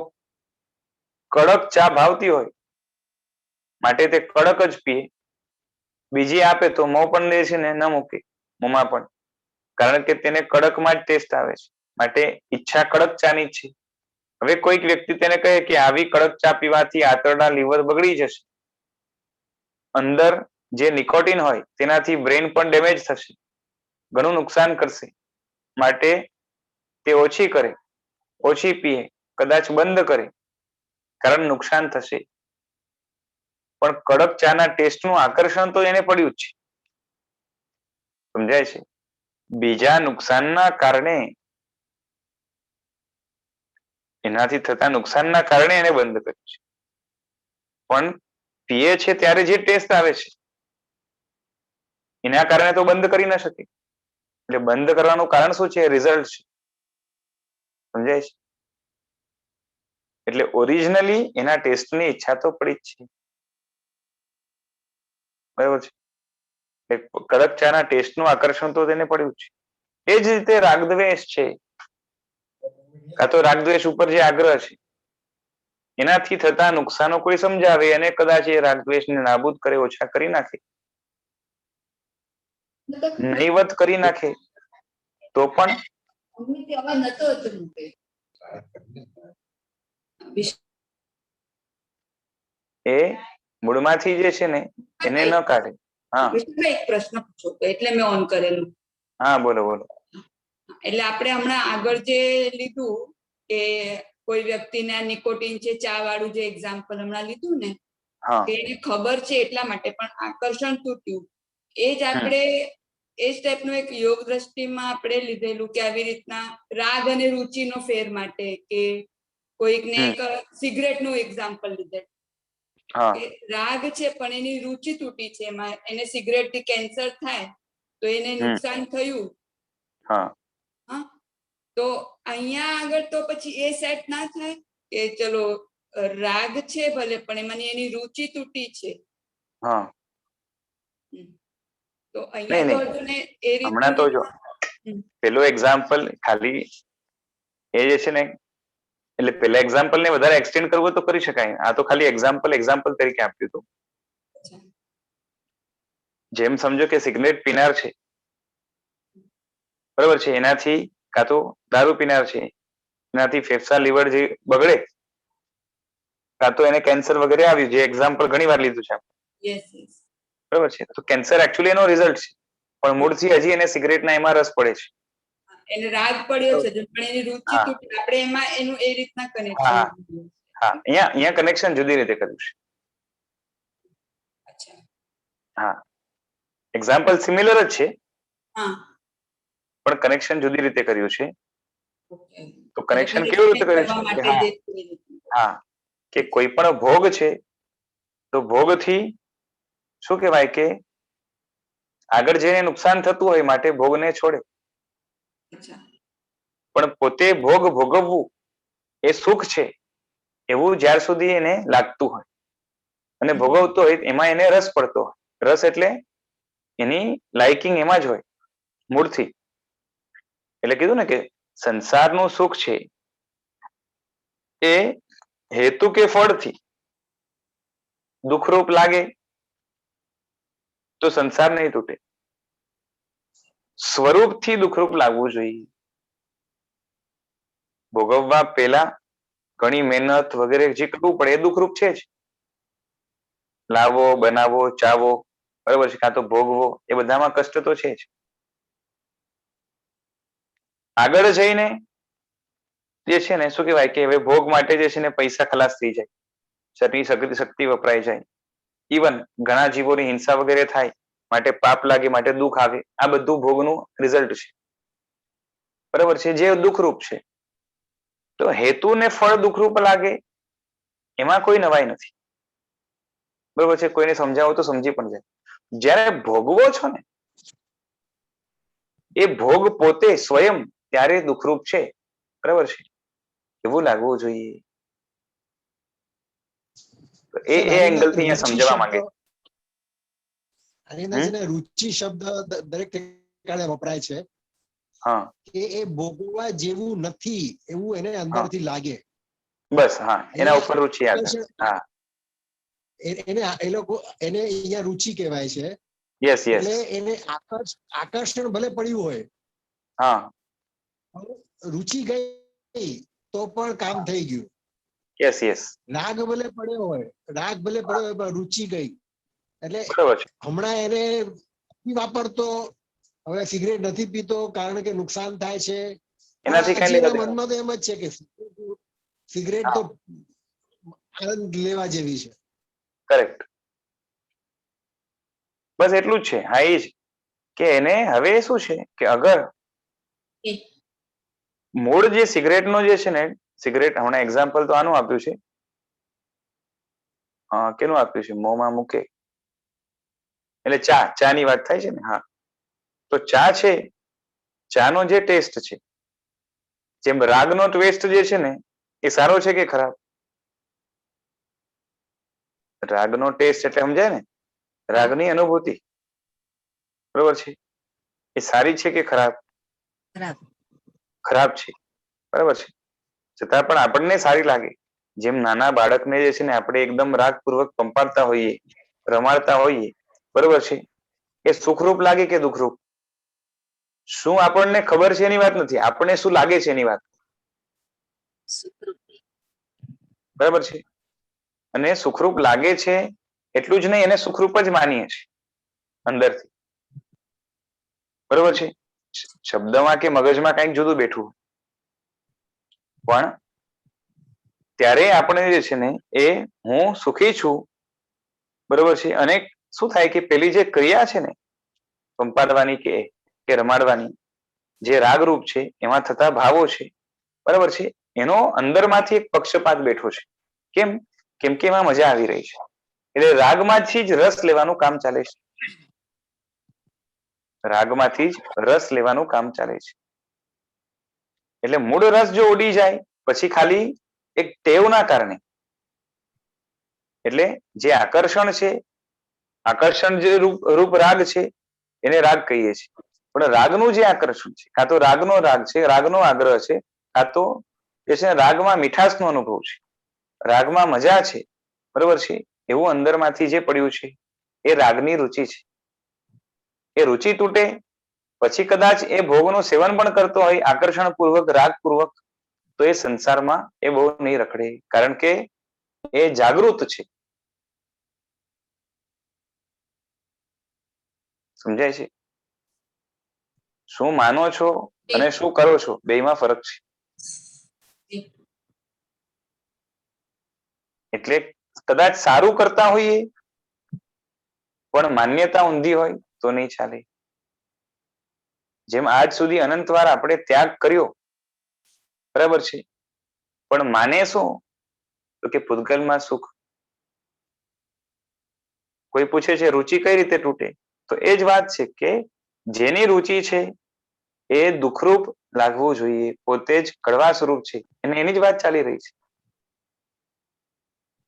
કડક ચા ભાવતી હોય માટે તે કડક જ પીએ, બીજી આપે તો મોં પણ દે છે ને ન મૂકે મોંમાં પણ, કારણ કે તેને કડકમાં જ ટેસ્ટ આવે છે માટે ઈચ્છા કડક ચાની જ છે. હવે કોઈક વ્યક્તિ તેને કહે કે આવી કડક ચા પીવાથી આંતરડા લીવર બગડી જશે, અંદર જે નિકોટિન હોય તેનાથી બ્રેન પણ ડેમેજ થશે, ઘણું નુકસાન કરશે, માટે તે ઓછી કરે, ઓછી પીએ, કદાચ બંધ કરે, કારણ નુકસાન થશે. પણ કડક ચાના ટેસ્ટનું આકર્ષણ તો એને પડ્યું જ છે. સમજાય છે? બીજા નુકસાનના કારણે, એનાથી થતા નુકસાનના કારણે એને બંધ કર્યું છે. પણ પીએ છે ત્યારે જે ટેસ્ટ આવે છે એના કારણે તો બંધ કરી ન શકે. એટલે બંધ કરવાનું કારણ શું છે? રિઝલ્ટ છે. સમજાય છે? એટલે ઓરિજિનલી એના ટેસ્ટની ઈચ્છા તો પડી જ છે. બરાબર છે? કડક ચાના ટેસ્ટનું આકર્ષણ તો તેને પડ્યું છે. એ જ રીતે રાગદ્વેષ છે, કાં તો રાગદ્વેષ ઉપર જે આગ્રહ છે એનાથી થતા નુકસાનો કોઈ સમજાવે અને કદાચ એ રાગદ્વેષને નાબૂદ કરે, ઓછા કરી નાખે, નહીવત કરી નાખે તો પણ એ મૂળમાંથી જે છે ને એને ન કાઢે. હા, એક પ્રશ્ન પૂછો એટલે મેં ઓન કરેલું. હા, બોલો બોલો. એટલે આપણે હમણાં આગળ જે લીધું કે કોઈ વ્યક્તિને નિકોટિન છે, ચા વાળું જે એક્ઝામ્પલ હમણાં લીધું ને, કે એને ખબર છે એટલા માટે પણ આકર્ષણ તૂટ્યું, એ જ આપણે એ જ ટાઈપનું એક યોગ દ્રષ્ટિમાં આપણે લીધેલું કે આવી રીતના રાગ અને રુચિનો ફેર માટે, કે કોઈકને એક સિગરેટનું એક્ઝામ્પલ લીધેલું કે રાગ છે પણ એની રુચિ તૂટી છે, એમાં એને સિગરેટથી કેન્સર થાય તો એને નુકસાન થયું. હા, તો અહીંયા આગળ તો પછી એ સેટ ના થાય કે ચલો રાગ છે ભલે પણ એમાંની એની રુચિ તૂટી છે. હા, તો અહીંયા તો ને એ હમણાં તો જો પેલું એક્ઝામ્પલ ખાલી એ જે છે ને, એટલે પેલા એક્ઝામ્પલ ને વધારે એક્સટેન્ડ કરવું તો કરી શકાય. આ તો ખાલી એક્ઝામ્પલ તરીકે આપ્યું હતું. જેમ સમજો કે સિગરેટ પીનાર છે, બરોબર છે, એનાથી કાં તો દારૂ પીનાર છે એનાથી ફેફસા લીવર જે બગડે, કાં તો એને કેન્સર વગેરે આવ્યું, જે એક્ઝામ્પલ ઘણી વાર લીધું છે. બરોબર છે, તો કેન્સર એકચ્યુઅલી એનો રિઝલ્ટ છે, પણ મૂળથી હજી એને સિગરેટના એમાં રસ પડે છે. એને રાગ પડ્યો છે પણ એની રુચિ તૂટી, આપણે એમાં એનું એ રીતના કનેક્શન. હા, અહીંયા કનેક્શન જુદી રીતે કર્યું છે. હા, એક્ઝામ્પલ સિમિલર જ છે પણ કનેક્શન જુદી રીતે કર્યું છે. તો કનેક્શન કેવી રીતે કર્યું છે? હા, કે કોઈ પણ ભોગ છે તો ભોગથી શું કહેવાય કે આગળ જઈને નુકસાન થતું હોય માટે ભોગને છોડે, પણ પોતે ભોગ ભોગવવું એ સુખ છે એવું જ્યાર સુધી એને લાગતું હોય અને ભોગવતો હોય એમાં એને રસ પડતો હોય. રસ એટલે એની લાઇકિંગ એમાં જ હોય મૂળથી. એટલે કીધું ને કે સંસારનું સુખ છે એ હેતુ કે ફળથી દુઃખરૂપ લાગે તો સંસાર નહીં તૂટે, સ્વરૂપથી દુઃખરૂપ લાગવું જોઈએ. ભોગવવા પહેલા ઘણી મહેનત વગેરે જે કરવું પડે એ દુઃખરૂપ છે જ. લાવો, બનાવો, ચાવો, બરાબર છે, કાં તો ભોગવો, એ બધામાં કષ્ટ તો છે જ. આગળ જઈને જે છે ને શું કહેવાય કે હવે ભોગ માટે જે છે ને પૈસા ખલાસ થઈ જાય, શરીરની શક્તિ વપરાઈ જાય, ઇવન ઘણા જીવોની હિંસા વગેરે થાય માટે પાપ લાગે, માટે દુઃખ આવે, આ બધું ભોગનું રિઝલ્ટ છે. બરાબર છે, જે દુઃખરૂપ છે. તો હેતુ ને ફળ દુઃખરૂપ લાગે એમાં કોઈ નવાઈ નથી. બરોબર છે, કોઈને સમજાવો તો સમજી પણ જાય. જ્યારે ભોગવો છો ને એ ભોગ પોતે સ્વયં ત્યારે દુઃખરૂપ છે, બરાબર છે, એવું લાગવું જોઈએ. એ એંગલ થી અહીંયા સમજવા માંગે. આની અંદર છે ને રુચિ શબ્દ દરેક ઠેકાણે વપરાય છે. હા, કે એ ભોગવવા જેવું નથી એવું એને અંદરથી લાગે. બસ હા, એના ઉપર રુચિ આવે. હા, એને એ લોકો એને અહીંયા રુચિ કહેવાય છે. Yes yes. એટલે એને આકર્ષણ ભલે પડ્યું હોય, હા, રુચિ ગઈ તો પણ કામ થઈ ગયું. Yes yes. રાગ ભલે પડ્યો હોય, પણ રુચિ ગઈ એટલે બરાબર છે. હમણાં એને વાપરતો, હવે સિગરેટ નથી પીતો કારણ કે નુકસાન થાય છે. એનાથી કઈ લેવા દેવા. મનમાં તો એમ જ છે કે સિગરેટ તો આનંદ લેવા જેવી છે. કરેક્ટ. બસ એટલું જ છે. હા, એ જ કે એને હવે શું છે કે અગર મૂળ જે સિગરેટ નો જે છે ને, સિગરેટ હમણાં એક્ઝામ્પલ તો આનું આપ્યું છે, કેનું આપ્યું છે, મોંમાં મૂકે એટલે ચા ની વાત થાય છે ને. હા, તો ચા છે, ચાનો જે ટેસ્ટ છે, જેમ રાગનો ટેસ્ટ જે છે ને એ સારો છે કે ખરાબ? રાગનો ટેસ્ટ એટલે સમજાય ને, રાગની અનુભૂતિ, બરોબર છે, એ સારી છે કે ખરાબ? ખરાબ છે, બરાબર છે. છતાં પણ આપણને સારી લાગે. જેમ નાના બાળકને જે છે ને આપણે એકદમ રાગપૂર્વક પંપાડતા હોઈએ, રમાડતા હોઈએ, બરોબર છે, એ સુખરૂપ લાગે કે દુઃખરૂપ? શું આપણને ખબર છે એની વાત નથી, આપણને શું લાગે છે એની વાત, બરાબર છે. અને સુખરૂપ લાગે છે એટલું જ નહીં, એને સુખરૂપ જ માનીએ છીએ અંદરથી, બરોબર છે. શબ્દમાં કે મગજમાં કંઈક જુદું બેઠું, પણ ત્યારે આપણે જે છે ને એ હું સુખી છું, બરોબર છે. અને શું થાય કે પેલી જે ક્રિયા છે ને પંપાડવાની કે રમાડવાની, જે રાગરૂપ છે એમાં થતા ભાવો છે, બરાબર છે, એનો અંદરમાંથી એક પક્ષપાત બેઠો છે. કેમ? કેમ કે એમાં મજા આવી રહી છે, એટલે રાગમાંથી જ રસ લેવાનું કામ ચાલે છે. રાગમાંથી જ રસ લેવાનું કામ ચાલે છે. એટલે મૂળ રસ જો ઉડી જાય પછી ખાલી એક ટેવના કારણે, એટલે જે આકર્ષણ છે, આકર્ષણ જે રૂપ રાગ છે એને રાગ કહીએ છીએ. પણ રાગનું જે આકર્ષણ છે, કાં તો રાગનો રાગ છે, રાગનો આગ્રહ છે, કાં તો જે છે રાગમાં મીઠાશનો અનુભવ છે, રાગમાં મજા છે, બરોબર છે, એવું અંદરમાંથી જે પડ્યું છે એ રાગની રુચિ છે. એ રુચિ તૂટે પછી કદાચ એ ભોગનું સેવન પણ કરતો હોય આકર્ષણ પૂર્વક, રાગ પૂર્વક, તો એ સંસારમાં એ બહુ નહીં રખડે, કારણ કે એ જાગૃત છે. સમજાય છે? શું માનો છો અને શું કરો છો બેયમાં ફરક છે. એટલે કદાચ સારું કરતા હોઈએ પણ માન્યતા ઊંધી હોય તો નહીં ચાલે. જેમ આજ સુધી અનંત વાર આપણે ત્યાગ કર્યો, બરાબર છે, પણ માને શું? તો કે પૂતગલમાં સુખ. કોઈ પૂછે છે રુચિ કઈ રીતે તૂટે? તો એ જ વાત છે કે જેની રુચિ છે એ દુઃખરૂપ લાગવું જોઈએ, પોતે જ કડવા સ્વરૂપ છે, અને એની જ વાત ચાલી રહી છે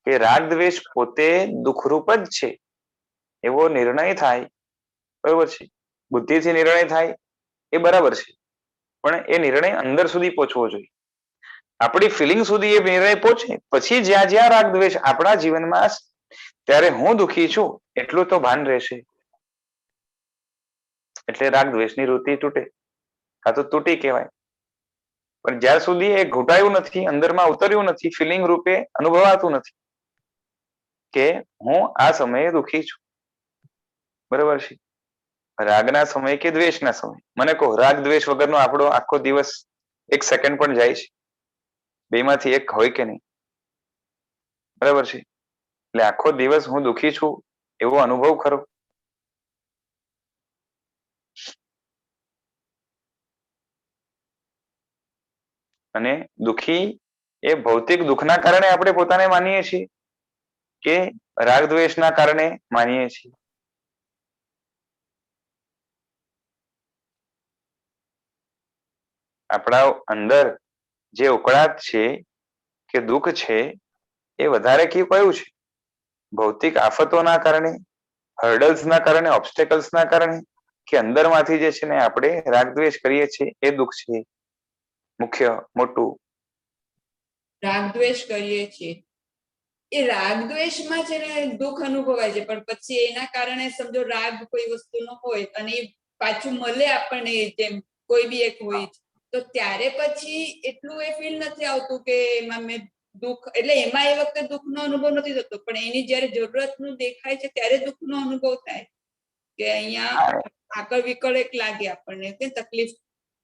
કે રાગ દ્વેષ પોતે દુઃખરૂપ જ છે એવો નિર્ણય થાય, બરોબર છે, બુદ્ધિથી નિર્ણય થાય એ બરાબર છે, પણ એ નિર્ણય અંદર સુધી પહોંચવો જોઈએ. આપણી ફિલિંગ સુધી એ નિર્ણય પહોંચે પછી જ્યાં જ્યાં રાગ દ્વેષ આપણા જીવનમાં, ત્યારે હું દુઃખી છું એટલું તો ભાન રહેશે. એટલે રાગ દ્વેષની વૃત્તિ તૂટે, કાં તો તૂટી કહેવાય. પણ જ્યાં સુધી એ ઘૂંટાયું નથી, અંદરમાં ઉતર્યું નથી, ફિલિંગ રૂપે અનુભવાતું નથી કે હું આ સમયે દુઃખી છું, બરાબર છે, રાગના સમય કે દ્વેષના સમય, મને કહો રાગ દ્વેષ વગરનો આપણો આખો દિવસ એક સેકન્ડ પણ જાય છે? બેમાંથી એક હોય કે નહીં? બરાબર છે. એટલે આખો દિવસ હું દુઃખી છું એવો અનુભવ ખરો? અને દુઃખી એ ભૌતિક દુઃખના કારણે આપણે પોતાને માનીએ છીએ કે રાગ દ્વેષના કારણે માનીએ છીએ? આપણા અંદર જે ઉકળાટ છે કે દુઃખ છે એ વધારે કયું છે? ભૌતિક આફતોના કારણે, હર્ડલ્સના કારણે, ઓબ્સ્ટેકલ્સના કારણે, કે અંદરમાંથી જે છે ને આપણે રાગદ્વેષ કરીએ છીએ એ દુઃખ છે મુખ્ય મોટું? રાગદ્વેષ કરીએ છીએ એ રાગદ્વેષમાં છે ને દુઃખ અનુભવાય છે, પણ પછી એના કારણે સમજો રાગ કોઈ વસ્તુનો હોય અને એ પાછું મળે આપણને, જેમ કોઈ બી એક હોય, તો ત્યારે પછી એટલું એ ફીલ નથી આવતું કે એમાં મેં દુઃખ, એટલે એમાં એ વખતે દુઃખનો અનુભવ નથી થતો, પણ એની જયારે જરૂરતનું દેખાય છે ત્યારે દુઃખનો અનુભવ થાય કે અહીંયા આકળ વિકળ એક લાગે આપણને, કે તકલીફ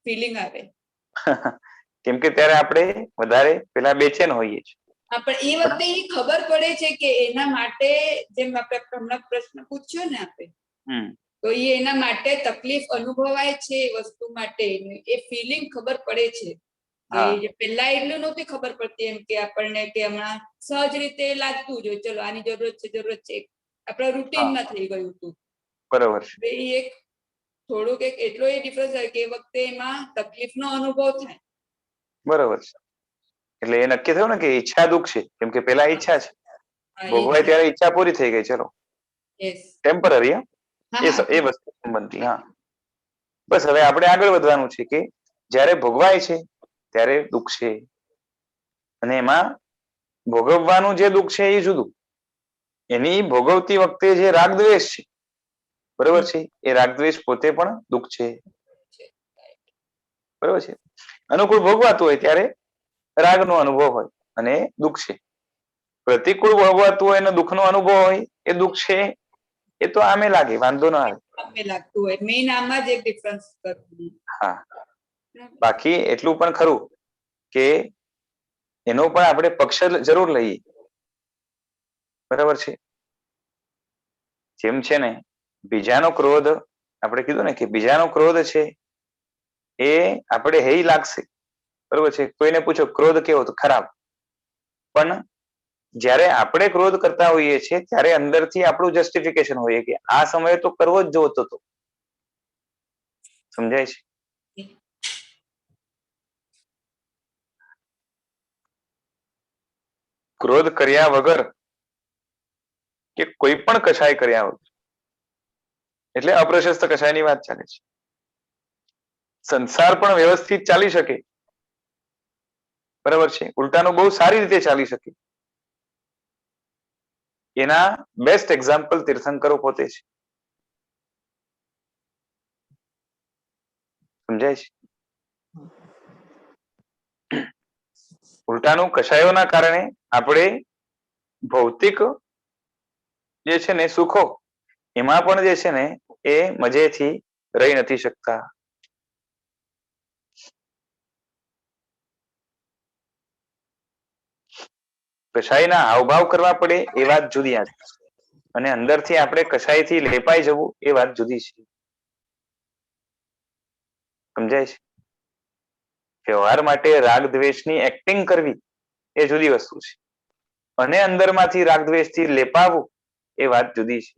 ફિલિંગ આવે. કેમ કે ત્યારે આપણે વધારે પેલા બેચેન હોઈએ છીએ. પણ એ વખતે એ ખબર પડે છે કે એના માટે, જેમ આપણે હમણાં પ્રશ્ન પૂછ્યો ને આપણે, તો એ એના માટે તકલીફ અનુભવાય છે એ વસ્તુ માટે, એ ફિલિંગ ખબર પડે છે. પેલા એટલું નહોતી ખબર પડતી એમ કે આપણને, કે હમણાં સહજ રીતે લાગતું જ હોય, ચલો આની જરૂરત છે, આપણા રૂટીનમાં થઈ ગયું હતું. બરોબર છે. એ એક થોડુંક એક એટલો એ ડિફરન્સ હોય કે એ વખતે એમાં તકલીફનો અનુભવ થાય. બરોબર છે. એટલે એ નક્કી થયું ને કે ઈચ્છા દુઃખ છે, કેમ કે પેલા ઈચ્છા છે, ભોગવાય ત્યારે ઈચ્છા પૂરી થઈ ગઈ, ચલો ટેમ્પરરી, એ વસ્તુ સંબંધી. હા, બસ હવે આપણે આગળ વધવાનું છે કે જ્યારે ભોગવાય છે ત્યારે દુઃખ છે, અને એમાં ભોગવવાનું જે દુઃખ છે એ જુદું, એની ભોગવતી વખતે જે રાગદ્વેષ છે, બરોબર છે, એ રાગદ્વેષ પોતે પણ દુઃખ છે. બરોબર છે. અનુકૂળ ભોગવાતું હોય ત્યારે રાગનો અનુભવ હોય અને દુઃખ છે. પ્રતિકૂળ ભોગવાતું હોય અને દુઃખનો અનુભવ હોય એ દુઃખ છે, એ તો આમે લાગે, વાંધો ના આવે. લાગતું હોય, મેઇન આમાં જ એક ડિફરન્સ કરવું. હા, બાકી એટલું પણ ખરું કે એનો પણ આપણે પક્ષ જરૂર લઈએ, બરાબર છે. જેમ છે ને બીજાનો ક્રોધ, આપણે કીધું ને કે બીજાનો ક્રોધ છે એ આપણે હેય લાગશે, બરોબર છે. કોઈને પૂછો ક્રોધ કેવો, તો ખરાબ. પણ જ્યારે આપણે ક્રોધ કરતા હોઈએ છીએ ત્યારે અંદરથી આપણું જસ્ટિફિકેશન હોય કે આ સમયે તો કરવો જ જોતો હતો. સમજાય છે? ક્રોધ કર્યા વગર કે કોઈ પણ કશાય કર્યા વગર, એટલે અપ્રશસ્ત કશાયની વાત ચાલે છે. સંસાર પણ વ્યવસ્થિત ચાલી શકે, બરાબર છે, ઉલટાનું બહુ સારી રીતે ચાલી શકે, એના બેસ્ટ એક્ઝામ્પલ તીર્થંકરો પોતે છે. સમજાય છે? ઉલટાનું કશાયોના કારણે આપણે ભૌતિક જે છે ને સુખો, એમાં પણ જે છે ને એ મજેથી રહી નથી શકતા. કશાયના હાવભાવ કરવા પડે એ વાત જુદી છે, અને અંદરથી આપણે કશાયથી લેપાઈ જવું એ વાત જુદી છે. સમજાય છે? વ્યવહાર માટે રાગ દ્વેષની એક્ટિંગ કરવી એ જુદી વસ્તુ છે, અને અંદરમાંથી રાગ દ્વેષથી લેપાવવું એ વાત જુદી છે.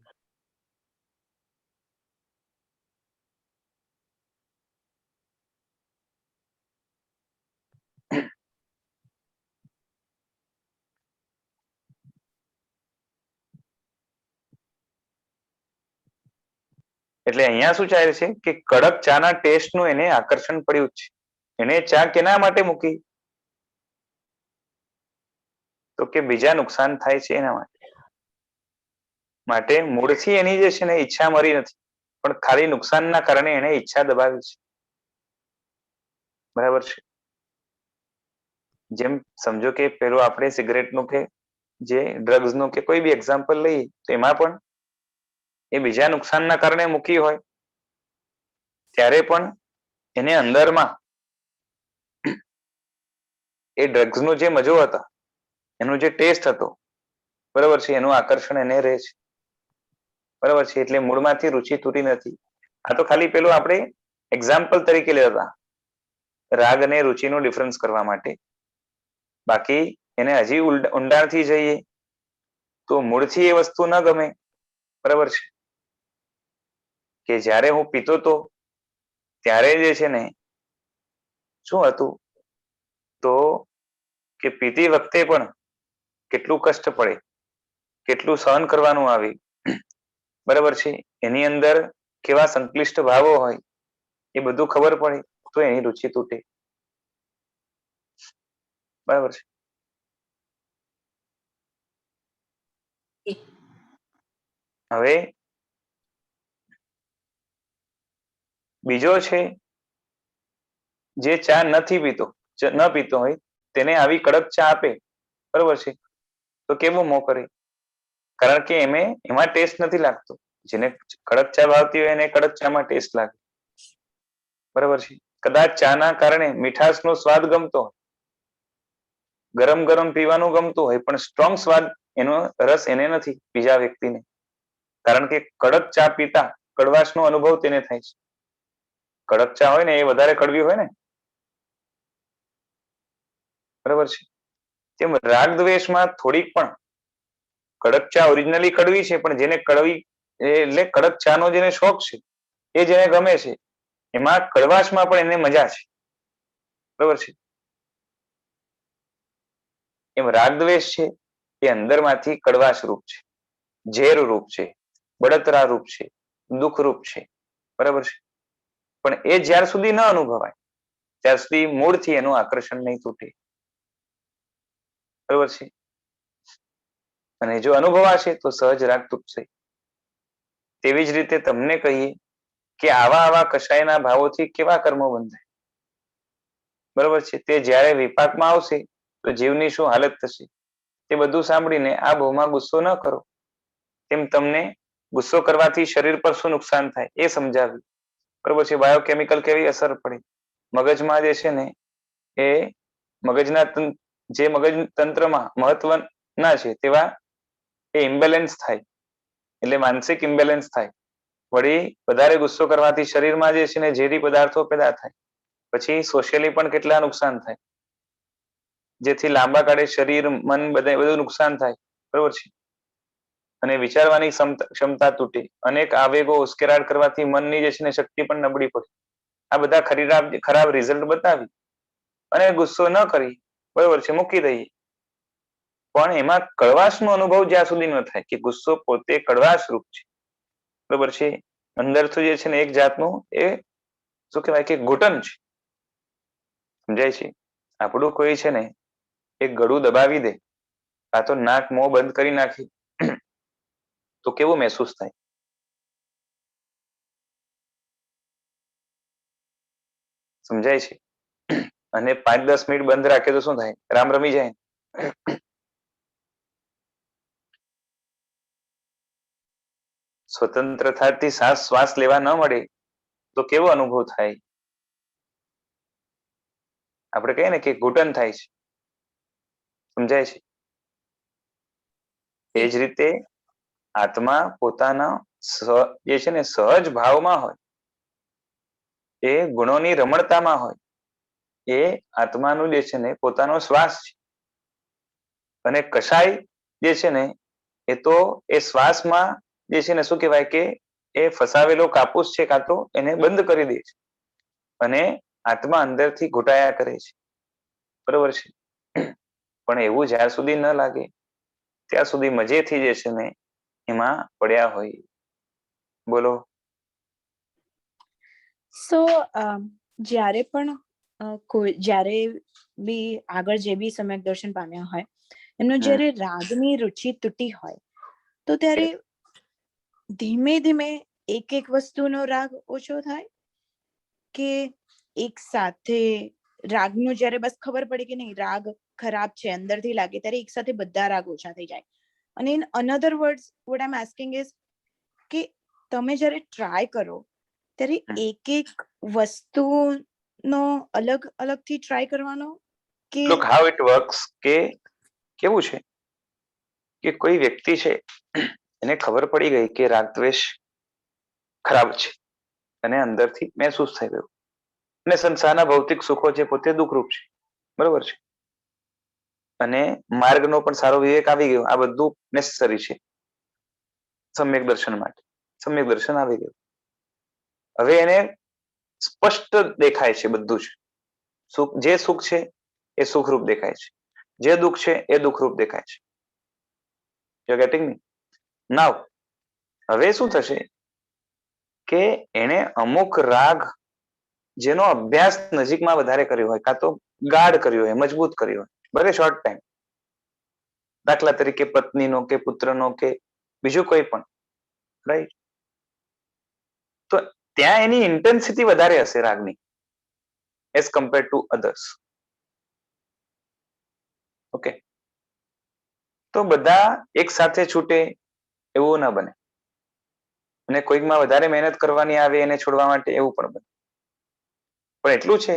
એટલે અહીંયા શું ચાલે છે કે કડક ચાના ટેસ્ટનું એને આકર્ષણ પડ્યું છે. એને ચા કેના માટે મૂકી? તો કે બીજા નુકસાન થાય છે એના માટે મૂળથી એની જે છે ને ઈચ્છા મરી નથી, પણ ખાલી નુકસાનના કારણે એને ઈચ્છા દબાવી છે. બરાબર છે? જેમ સમજો કે પેલું આપણે સિગરેટનું કે જે ડ્રગ્સનું કે કોઈ બી એક્ઝામ્પલ લઈએ તો એમાં પણ એ બીજા નુકસાનના કારણે મૂકી હોય ત્યારે પણ એને અંદરમાં એ ડ્રગ્સનો જે મજો હતા, એનો જે ટેસ્ટ હતો, બરાબર છે, એનું આકર્ષણ એને રહે છે. બરાબર છે? એટલે મૂળમાંથી રુચિ તૂટી નથી. આ તો ખાલી પેલું આપણે એક્ઝામ્પલ તરીકે લેતા રાગ અને રુચિનો ડિફરન્સ કરવા માટે. બાકી એને હજી ઊંડાણથી જઈએ તો મૂળથી એ વસ્તુ ન ગમે, બરાબર છે, કે જ્યારે હું પીતો તો ત્યારે જે છે ને શું હતું તો કે પીતી વખતે પણ કેટલું કષ્ટ પડે, કેટલું સહન કરવાનું આવે, બરાબર છે, એની અંદર કેવા સંક્લિષ્ટ ભાવો હોય એ બધું ખબર પડે તો એની રુચિ તૂટે. બરાબર છે. હવે બીજો છે જે ચા નથી પીતો, ન પીતો હોય તેને આવી કડક ચા આપે, બરોબર છે, તો કેવો મોં કરે? કારણ કે એમાં ટેસ્ટ નથી લાગતો. જેને કડક ચા ભાવતી હોય એને કડક ચામાં ટેસ્ટ લાગે, બરાબર છે. કદાચ ચાના કારણે મીઠાશનો સ્વાદ ગમતો હોય, ગરમ ગરમ પીવાનું ગમતું હોય, પણ સ્ટ્રોંગ સ્વાદ એનો રસ એને નથી બીજા વ્યક્તિને, કારણ કે કડક ચા પીતા કડવાશનો અનુભવ તેને થાય છે. કડક ચા હોય ને એ વધારે કડવી હોય ને, બરાબર છે. તેમ રાગ દ્વેષમાં થોડીક પણ કડક ચા ઓરિજિનલી કડવી છે, પણ જેને કડવી એટલે કડક ચાનો જેને શોખ છે, એ જેને ગમે છે, એમાં કડવાશમાં પણ એને મજા છે, બરાબર છે. એમ રાગ દ્વેષ છે એ અંદરમાંથી કડવાશ રૂપ છે, ઝેર રૂપ છે, બળતરા રૂપ છે, દુઃખ રૂપ છે, બરાબર છે. પણ એ જ્યાર સુધી ન અનુભવાય ત્યાર સુધી મૂળથી એનું આકર્ષણ નહીં તૂટે, બરાબર છે. અને જો અનુભવાશે તો સહજ રાગ તૂટશે. તેવી જ રીતે તમને કહીએ કે આવા કષાયના ભાવોથી કેવા કર્મો બંધાય, બરાબર છે. તે જ્યારે વિપાકમાં આવશે તો જીવની શું હાલત થશે તે બધું સાંભળીને આ ભાવમાં ગુસ્સો ન કરો. તેમ તમને ગુસ્સો કરવાથી શરીર પર શું નુકસાન થાય એ સમજાવ્યું, બરાબર છે. બાયોકેમિકલ કેવી અસર પડે મગજમાં જે છે ને, એ મગજના જે મગજ તંત્રમાં મહત્વના છે તેવા એ ઇમ્બેલેન્સ થાય, એટલે માનસિક ઇમ્બેલેન્સ થાય. વળી વધારે ગુસ્સો કરવાથી શરીરમાં જે છે ને ઝેરી પદાર્થો પેદા થાય, પછી સોશિયલી પણ કેટલા નુકસાન થાય, જેથી લાંબા ગાળે શરીર મન બધું નુકસાન થાય, બરોબર છે. અને વિચારવાની ક્ષમતા તૂટે, અનેક આવેગો ઉશ્કેરાટ કરવાથી મનની જે છે ને શક્તિ પણ નબળી પડે. આ બધા ખરાબ રિઝલ્ટ બતાવી અને ગુસ્સો ન કરી, બરોબર છે, મૂકી દઈએ. પણ એમાં કડવાશનો અનુભવ જ્યાં સુધી ન થાય કે ગુસ્સો પોતે કડવાશ રૂપ છે, બરોબર છે, અંદરથી જે છે ને એક જાતનું એ શું કહેવાય કે ઘૂંટણ છે, સમજાય છે. આપણું કોઈ છે ને એક ગળું દબાવી દે, કાં તો નાક મોં બંધ કરી નાખી તો કેવું મહેસૂસ થાય? સમજાય છે. અને 5-10 મિનિટ બંધ રાખે તો શું થાય? રામ રમી જાય. સ્વતંત્રતાથી શ્વાસ લેવા ન મળે તો કેવો અનુભવ થાય? આપણે કહીએ ને કે ઘૂંટણ થાય છે, સમજાય છે. એ જ રીતે આત્મા પોતાના જે છે ને સહજ ભાવમાં હોય, એ ગુણોની રમણતામાં હોય, એ આત્માનું જે છે ને પોતાનો શ્વાસ છે. અને કશાય જે છે ને એ તો એ શ્વાસમાં જે છે ને શું કહેવાય કે એ ફસાવેલો કાપૂસ છે, કાં તો એને બંધ કરી દે છે, અને આત્મા અંદરથી ઘૂંટાયા કરે છે, બરોબર છે. પણ એવું જ્યાં સુધી ન લાગે ત્યાં સુધી મજેથી જે છે ને એમાં પડ્યા હોય. બોલો. સો જ્યારે પણ જ્યારે બી આગળ જે બી સમ્યક દર્શન પામ્યા હોય, એમનો જ્યારે રાગની રુચિ તૂટી હોય તો ત્યારે ધીમે ધીમે એક વસ્તુનો રાગ ઓછો થાય, કે એક સાથે રાગનો જ્યારે બસ ખબર પડે કે નહીં રાગ ખરાબ છે અંદરથી લાગે ત્યારે એક સાથે બધા રાગ ઓછા થઈ જાય? અને in another words what I am asking is કે તમે જ્યારે ટ્રાય કરો ત્યારે એક વસ્તુનો અલગ અલગથી ટ્રાય કરવાનો, કે Look how it works, કે કેવું છે કે કોઈ વ્યક્તિ છે એને ખબર પડી ગઈ કે રાગ દ્વેષ ખરાબ છે અને અંદરથી મહેસૂસ થઈ ગયું, અને સંસારના ભૌતિક સુખો છે પોતે દુઃખરૂપ છે, બરોબર છે. અને માર્ગનો પણ સારો વિવેક આવી ગયો, આ બધું નેસેસરી છે સમ્યક દર્શન માટે. સમ્યક દર્શન આવી ગયું. હવે એને સ્પષ્ટ દેખાય છે બધું જ, સુખ, જે સુખ છે એ સુખરૂપ દેખાય છે, જે દુઃખ છે એ દુઃખરૂપ દેખાય છે. યુ ગેટિંગ મી? નાઉ હવે શું થશે કે એને અમુક રાગ જેનો અભ્યાસ નજીકમાં વધારે કર્યો હોય, કાં તો ગાઢ કર્યો હોય, મજબૂત કર્યો હોય, ભલે શોર્ટ ટાઈમ, દાખલા તરીકે પત્નીનો કે પુત્રનો કે બીજું કોઈ પણ, રાઈટ, તો ત્યાં એની ઇન્ટેન્સિટી વધારે હશે રાગની as compare to others. Okay, તો બધા એક સાથે છૂટે એવું ના બને, અને કોઈકમાં વધારે મહેનત કરવાની આવે એને છોડવા માટે એવું પણ બને. પણ એટલું છે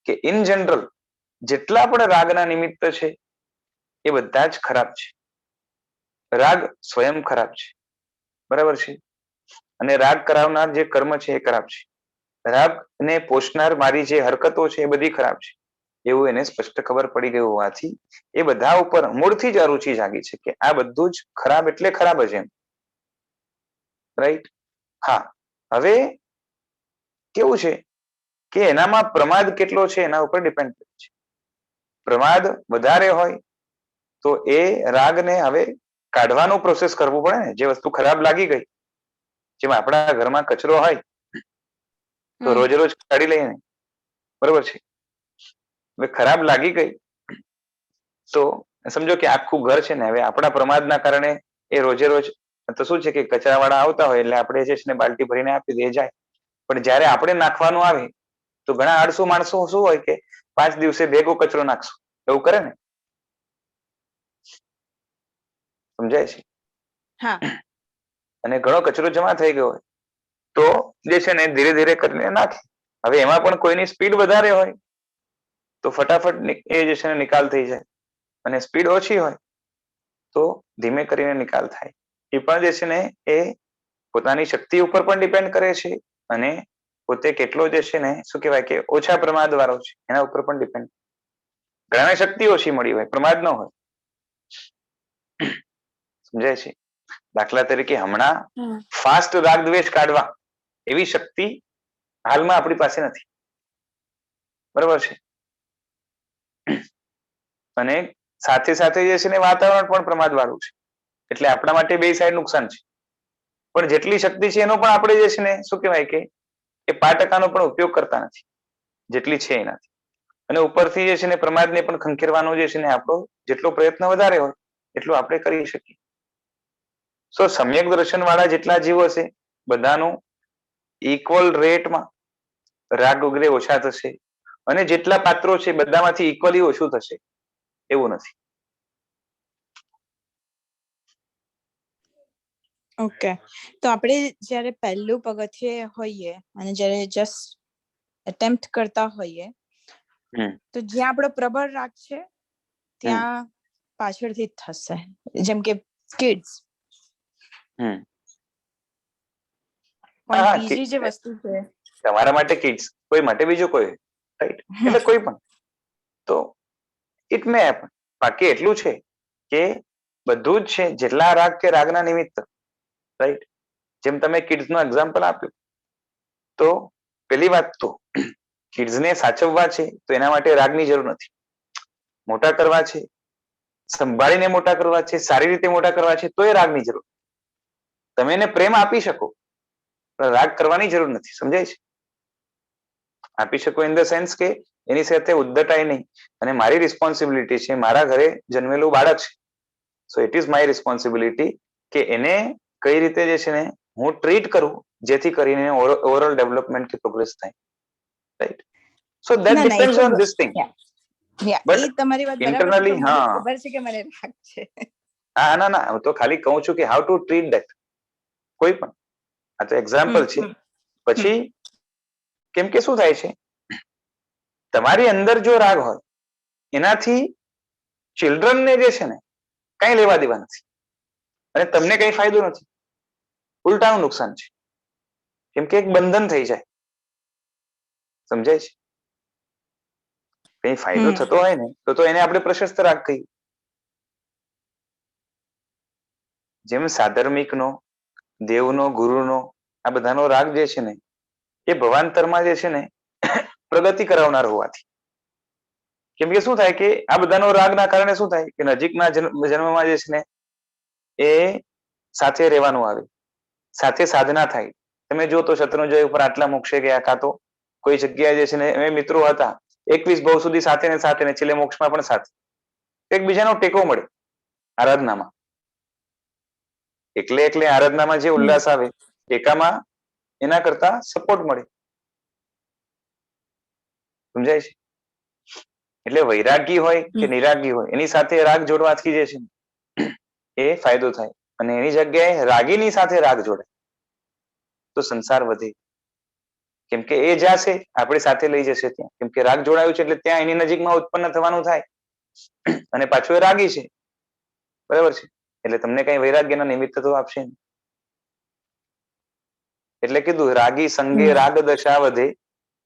કે ઇન જનરલ જેટલા પણ રાગના નિમિત્ત છે એ બધા જ ખરાબ છે. રાગ સ્વયં ખરાબ છે, બરાબર છે, અને રાગ કરાવનાર જે કર્મ છે એ ખરાબ છે. રાગને પોષનાર મારી જે હરકતો છે એ બધી ખરાબ છે, એવું એને સ્પષ્ટ ખબર પડી ગયું હોવાથી એ બધા ઉપર મૂળથી જ અરુચિ જાગી છે કે આ બધું જ ખરાબ એટલે ખરાબ જ એમ. રાઈટ? હા, હવે કેવું છે કે એનામાં પ્રમાદ કેટલો છે એના ઉપર ડિપેન્ડ કરે છે. પ્રમાદ વધારે હોય તો એ રાગને હવે કાઢવાનો પ્રોસેસ કરવો પડે ને. જે વસ્તુ ખરાબ લાગી ગઈ, જેમ આપણા ઘરમાં કચરો હોય તો રોજ રોજ કાઢી લઈએ ને, બરોબર છે. હવે ખરાબ લાગી ગઈ તો સમજો કે આખું ઘર છે ને હવે આપણા પ્રમાદના કારણે એ રોજે રોજ, તો શું છે કે કચરાવાળા આવતા હોય એટલે આપણે જે છે ને બાલટી ભરીને આપી દઈએ, જાય. પણ જયારે આપણે નાખવાનું આવે તો ઘણા આળસુ માણસો શું હોય કે 5 દિવસે ભેગો કચરો નાખશું, એવું કરે ને, સમજાય છે? હા. અને ઘણો કચરો જમા થઈ ગયો હોય તો જે છે ને ધીરે ધીરે કરીને નાખે. હવે એમાં પણ કોઈની સ્પીડ વધારે હોય તો ફટાફટ એ જે છે ને નિકાલ થઈ જાય, અને સ્પીડ ઓછી હોય તો ધીમે કરીને નિકાલ થાય. એ પણ જે છે ને એ પોતાની શક્તિ ઉપર પણ ડિપેન્ડ કરે છે, અને પોતે કેટલો જે છે ને શું કહેવાય કે ઓછા પ્રમાદ વાળો છે એના ઉપર પણ ડિપેન્ડ. ઘણાને શક્તિ ઓછી મળી હોય, પ્રમાદ ન હોય, સમજાય છે? દાખલા તરીકે હમણાં ફાસ્ટ રાગ દ્વેષ કાઢવા એવી શક્તિ હાલમાં આપણી પાસે નથી, બરોબર છે. અને સાથે સાથે જે છે ને વાતાવરણ પણ પ્રમાદ વાળું છે, એટલે આપણા માટે બે સાઈડ નુકસાન છે. પણ જેટલી શક્તિ છે એનો પણ આપણે જે છે ને શું કહેવાય કે એ 5% પણ ઉપયોગ કરતા નથી જેટલી છે એનાથી. અને ઉપરથી જે છે ને પ્રમાદને પણ ખંખેરવાનો જે છે ને આપણો જેટલો પ્રયત્ન વધારે હોય એટલું આપણે કરી શકીએ. સો સમ્યક દર્શન વાળા જેટલા જીવો છે બધાનું ઇક્વલ રેટમાં રાગ વગેરે ઓછા થશે, અને જેટલા પાત્રો છે બધામાંથી ઇક્વલી ઓછું થશે એવું નથી. ઓકે, તો આપણે જ્યારે પહેલું પગથિયે હોઈએ અને જ્યારે જસ્ટ એટેમ્પ્ટ કરતા હોઈએ તો જ્યાં આપણો પ્રબળ રાગ છે ત્યાં પાછળથી જ થશે, જેમ કે કિડ્સ. પણ બીજી જે વસ્તુ છે તમારા માટે કિડ્સ, કોઈ માટે બીજું કોઈ, રાઈટ? એટલે કોઈ પણ, તો ઇટ મે હેપન. બાકી એટલું છે કે બધું જ છે જેટલા રાગ કે રાગના નિમિત્ત, રાઈટ? જેમ તમે કિડ્સ નું એક્ઝામ્પલ આપ્યું, તો પેલી વાત તો કિડ્સને સાચવવા છે તો એના માટે રાગની જરૂર નથી. મોટા કરવા છે, સંભાળીને મોટા કરવા છે, સારી રીતે મોટા કરવા છે તો એ રાગની જરૂર. તમે એને પ્રેમ આપી શકો પણ રાગ કરવાની જરૂર નથી, સમજાય છે? આપી શકો ઇન ધ સેન્સ કે એની સાથે ઉદ્ધતાય નહીં, અને મારી રિસ્પોન્સિબિલિટી છે, મારા ઘરે જન્મેલું બાળક છે, so it is my responsibility કે એને કઈ રીતે જે છે ને હું ટ્રીટ કરું જેથી કરીને ઓવરઓલ ડેવલપમેન્ટ કે પ્રોગ્રેસ થાય, right? So that depends on this thing. એ તમારી વાત બરાબર છે, પણ મને ખબર છે કે મને રાગ છે. હા, ના હું તો ખાલી કહું છું કે હાઉ ટુ ટ્રીટ ધેટ. કોઈ પણ, આ તો એક્ઝામ્પલ છે. પછી કેમ કે શું થાય છે, તમારી અંદર જો રાગ હોય એનાથી ચિલ્ડ્રનને જે છે ને કઈ લેવા દેવા નથી, અને તમને કઈ ફાયદો નથી, ઉલટાનું નુકસાન છે. કેમ કે એક બંધન થઈ જાય, સમજાય છે? કઈ ફાયદો થતો હોય ને તો એને આપણે પ્રશસ્ત રાગ કહીએ. જેમ સાધર્મિકનો, દેવનો, ગુરુનો, આ બધાનો રાગ જે છે ને એ ભવાંતરમાં જે છે ને પ્રગતિ કરાવનાર હોવાથી, કેમ કે શું થાય કે આ બધાનો રાગના કારણે શું થાય કે નજીકના જન્મમાં જે છે ને એ સાથે રહેવાનું આવે, સાથે સાધના થાય. તમે જો તો શત્રુંજય ઉપર આટલા મોક્ષે ગયા, કાં તો કોઈ જગ્યાએ જે છે ને એ મિત્રો હતા 21 ભવ સુધી સાથે ને સાથે ને છેલ્લે મોક્ષમાં પણ સાથે, એકબીજાનો ટેકો મળે આરાધનામાં. એટલે આરાધનામાં જે ઉલ્લાસ આવે એકામાં એના કરતા સપોર્ટ મળે. સમજાય છે? એટલે વૈરાગી હોય કે નિરાગી હોય એની સાથે રાગ જોડવાથી જે છે એ ફાયદો થાય, અને એની જગ્યાએ રાગીની સાથે રાગ જોડાય તો સંસાર વધે. કેમ કે એ જ્યાં છે આપણી સાથે લઈ જશે ત્યાં, કેમ કે રાગ જોડાયું છે એટલે ત્યાં એની નજીકમાં ઉત્પન્ન થવાનું થાય, અને પાછું એ રાગી છે, બરાબર છે, એટલે તમને કઈ વૈરાગ્યના નિમિત્ત તો આપશે નહીં. એટલે કીધું રાગી સંગે રાગ દશા વધે,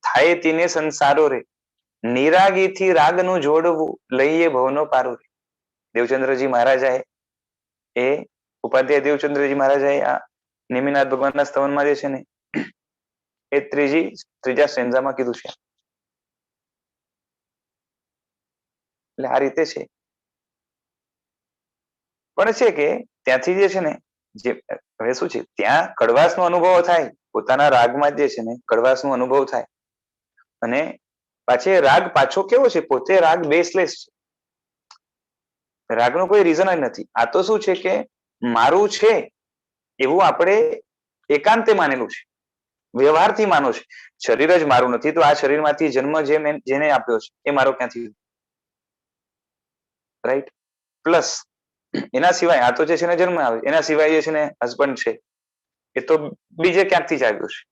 થાય તીને સંસારો રે, નિરાગીથી રાગનું જોડવું લઈએ ભવનો પારો રે. દેવચંદ્રજી મહારાજાએ એ ઉપાધ્યાય દેવચંદ્રજી મહારાજાએ આ નેમિનાથ ભગવાનના સ્તવનમાં જે છે ને એ ત્રીજા સ્ટેન્ઝામાં કીધું છે. એટલે આ રીતે છે. પણ છે કે ત્યાંથી જે છે ને જે હવે શું છે ત્યાં કડવાશનો અનુભવ થાય, પોતાના રાગમાં જે છે ને કડવાશનો અનુભવ થાય, અને પાછે રાગ પાછો કેવો છે, પોતે રાગ બેસલેસ છે, રાગનું કોઈ રીઝન જ નથી. આ તો શું છે કે મારું છે એવું આપણે એકાંતે માનેલું છે, વ્યવહારથી માનો છે. શરીર જ મારું નથી તો આ શરીરમાંથી જન્મ જેને આપ્યો છે એ મારો ક્યાંથી? રાઈટ. પ્લસ એના સિવાય આ તો જે છે ને જન્મ આવે, એના સિવાય જે છે ને હસબન્ડ છે એ તો બીજે ક્યાંકથી જ આવ્યો છે,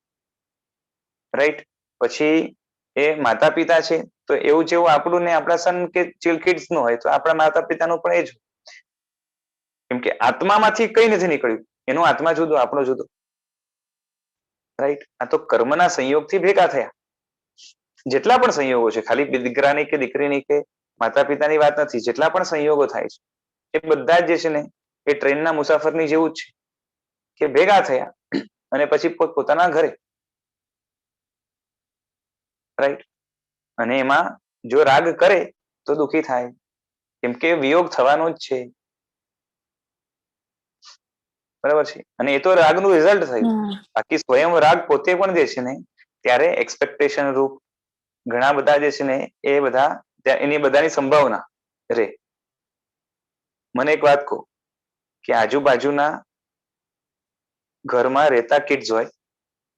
રાઈટ. પછી એ માતા પિતા છે તો એવું જેવું આપણું ને આપણા સન કે કિડ્સ નું હોય તો આપણા માતા પિતાનું પણ એ જ. કેમ કે આત્મામાંથી કઈ નથી નીકળ્યું, એનો આત્મા જુદો આપણો જુદો, રાઈટ. આ તો કર્મના સંયોગથી ભેગા થયા. જેટલા પણ સંયોગો છે, ખાલી દીકરાની કે દીકરીની કે માતા પિતાની વાત નથી, જેટલા પણ સંયોગો થાય છે એ બધા જ જે છે ને એ ટ્રેનના મુસાફરની જેવું જ છે કે ભેગા થયા અને પછી પોતાના ઘરે, રાઈટ. અને એમાં જો રાગ કરે તો દુઃખી થાય, કેમ કે વિયોગ થવાનો જ છે, બરાબર છે. અને એ તો રાગનું રિઝલ્ટ થયું. બાકી સ્વયં રાગ પોતે પણ જે છે ને ત્યારે એક્સપેક્ટેશન રૂપ ઘણા બધા જે છે ને એ બધા એની બધાની સંભાવના રે. મને એક વાત કહું કે આજુબાજુના ઘરમાં રહેતા કિડ્સ હોય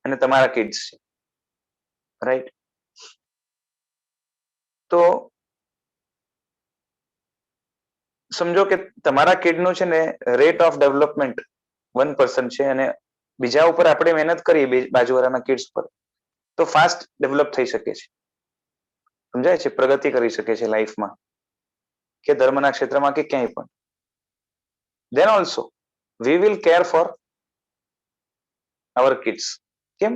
અને તમારા કિડ્સ છે, રાઈટ. તો સમજો કે તમારા કિડનું છે ને રેટ ઓફ ડેવલપમેન્ટ 1% છે અને બીજા ઉપર આપણે મહેનત કરીએ બાજુવાળાના કિડ્સ પર તો ફાસ્ટ ડેવલપ થઈ શકે છે, સમજાય છે, પ્રગતિ કરી શકે છે લાઈફમાં કે ધર્મના ક્ષેત્રમાં કે ક્યાંય પણ. then also we will care for our kids. કેમ?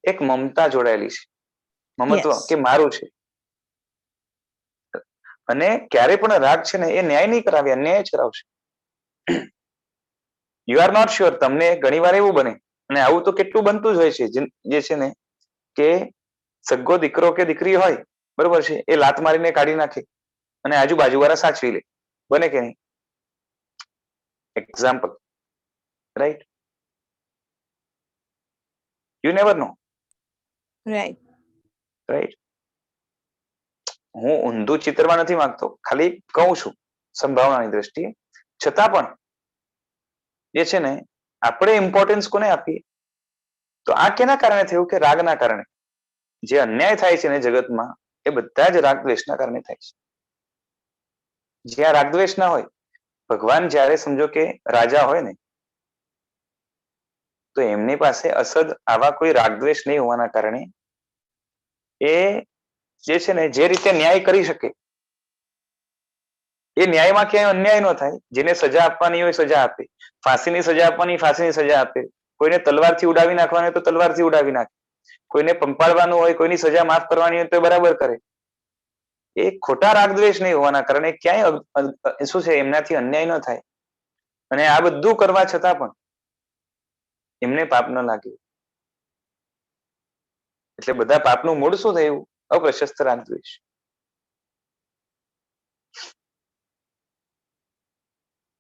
એક મમતા જોડાયેલી છે, મમત્વ કે મારું છે. અને ક્યારે પણ રાગ છે ને એ ન્યાય નહીં કરાવે, અન્યાય જ કરાવશે. You are not sure. તમને ઘણી વાર એવું બને, અને આવું તો કેટલું બનતું જ હોય છે, જે છે ને કે સગ્ગો દીકરો કે દીકરી હોય, બરોબર છે, એ લાત મારીને કાઢી નાખે અને આજુબાજુ વાળા સાચવી લે, બને કે નહીં? Example, right. You never no, right. Right. હું ઊંધું ચિત્રમાં નથી માંગતો, ખાલી કહું છું સંભાવનાની દ્રષ્ટિએ. છતાં પણ જે છે ને આપણે ઇમ્પોર્ટન્સ કોને આપીએ? તો આ કેના કારણે થયું? કે રાગના કારણે. જે અન્યાય થાય છે ને જગતમાં એ બધા જ રાગદ્વેષના કારણે થાય છે. જ્યાં રાગદ્વેષ ના હોય, ભગવાન જ્યારે સમજો કે રાજા હોય ને તો એમની પાસે અસદ આવા કોઈ રાગદ્વેષ નહીં હોવાના કારણે એ જે છે ને જે રીતે ન્યાય કરી શકે એ ન્યાયમાં ક્યાંય અન્યાય ન થાય. જેને સજા આપવાની હોય સજા આપે, ફાંસીની સજા આપવાની ફાંસીની સજા આપે, કોઈને તલવારથી ઉડાવી નાખવાની હોય તો તલવારથી ઉડાવી નાખે, કોઈને પંપાળવાનું હોય, કોઈની સજા માફ કરવાની હોય તો બરાબર કરે. એ ખોટા રાગદ્વેષ નહીં હોવાના કારણે ક્યાંય શું છે એમનાથી અન્યાય ન થાય. અને આ બધું કરવા છતાં પણ એમને પાપ ન લાગ્યું. એટલે બધા પાપનું મૂળ શું થયું? અપ્રશસ્ત રાગદ્વેષ.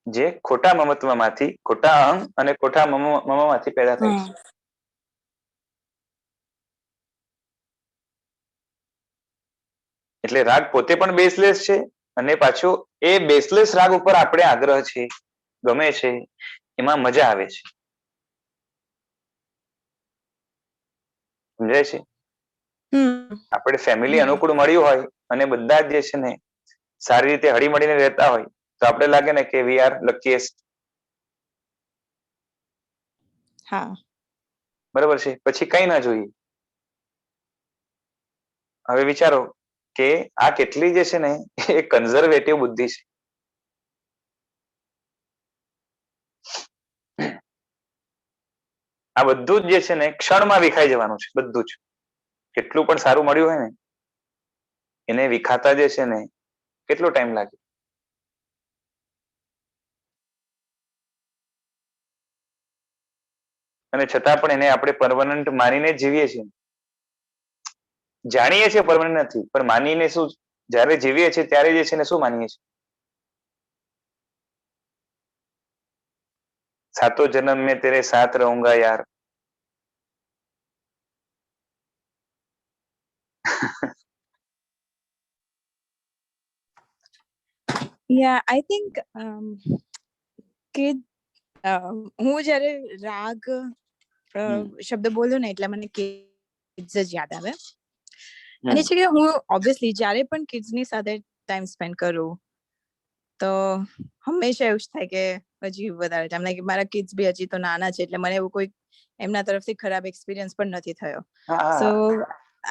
જે ખોટા મમત્વમાંથી, ખોટા અહં અને ખોટા મમમાંથી પેદા થાય છે. એટલે રાગ પોતે પણ બેસલેસ છે અને પાછો એ બેસલેસ રાગ ઉપર આપણે આગ્રહ છે, ગમે છે, એમાં મજા આવે છે. સમજાય છે? આપણે ફેમિલી અનુકૂળ મળ્યું હોય અને બધા જ જે છે ને સારી રીતે હળી મળીને રહેતા હોય તો આપણે લાગે ને કે વી આર લકીએસ્ટ. હા, બરાબર છે. પછી કઈ ના જોઈએ. હવે વિચારો કે આ કેટલી જે છે ને એ કન્ઝર્વેટિવ બુદ્ધિ છે. આ બધું જ જે છે ને ક્ષણમાં વિખાઈ જવાનું છે. બધું જ કેટલું પણ સારું મળ્યું હોય ને એને વિખાતા જે છે ને કેટલો ટાઈમ લાગે. અને છતાં પણ એને આપણે પરમનન્ટ માનીને જ જીવીએ છીએ. જાણીએ છીએ પરમનન્ટ નથી, પણ માનીને શું, જયારે જીવીએ છીએ ત્યારે જે છે ને શું માનીએ છીએ? સાતો જન્મ મેં તેરે સાથ રહુંગા યાર. Yeah, I think કે હું જ્યારે રાગ શબ્દ બોલું ને એટલે મને કિડ્સ જ યાદ આવે. અને છે કે હું ઓબ્વિયસલી જ્યારે પણ કિડ્સ ની સાથે ટાઈમ સ્પેન્ડ કરું તો હંમેશા એવું જ થાય કે હજી વધારે ટાઈમ લાગે. મારા કિડ્સ બી હજી તો નાના છે એટલે મને એવું કોઈ એમના તરફથી ખરાબ એક્સપિરિયન્સ પણ નથી થયો. સો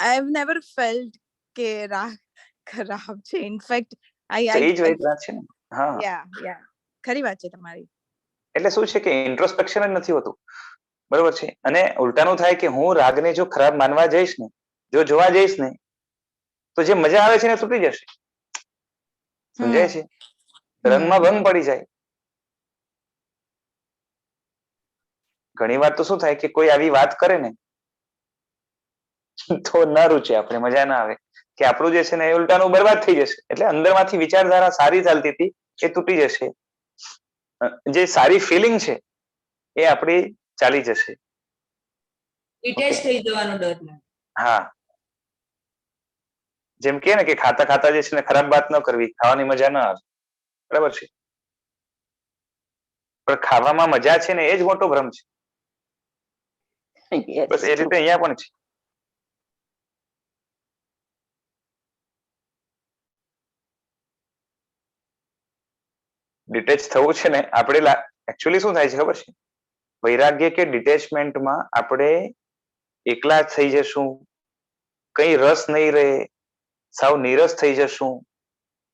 આઈ હેવ નેવર ફેલ્ટ કે રાગ ખરાબ છે. ઇનફેક્ટ ખરી વાત છે તમારી. એટલે શું છે કે ઇન્ટ્રોસ્પેક્શન જ નથી હોતું. બરોબર છે. અને ઉલટાનું થાય કે હું રાગને જો ખરાબ માનવા જઈશ ને, જો જોવા જઈશ ને, તો જે મજા આવે છે ને તૂટી જશે. સમજાય છે? રંગમાં ભંગ પડી જાય. ઘણી વાર તો શું થાય કે કોઈ આવી વાત કરે ને તો ન રૂચે, આપણે મજા ના આવે કે આપણું જે છે ને એ ઉલટાનું બરબાદ થઈ જશે. એટલે અંદરમાંથી વિચારધારા સારી ચાલતી હતી એ તૂટી જશે. જે સારી ફિલિંગ છે એ આપણી ચાલી જશે. ડિટેચ થઈ જવાનો ડર લાગે. હા, જેમ કે ને કે ખાતા ખાતા જે છે ને ખરાબ વાત ન કરવી, ખાવાની મજા ન આવે. બરાબર છે? પણ ખાવામાં મજા છે ને એ જ મોટો ભ્રમ છે. બસ એ રીતે અહીંયા પણ છે. ડિટેચ થવું છે ને આપણે એકચ્યુઅલી શું થાય છે ખબર છે? વૈરાગ્ય કે ડિટેચમેન્ટમાં આપણે એકલા થઈ જશું, કઈ રસ નહીં રહે, સાવ નીરસ થઈ જશું.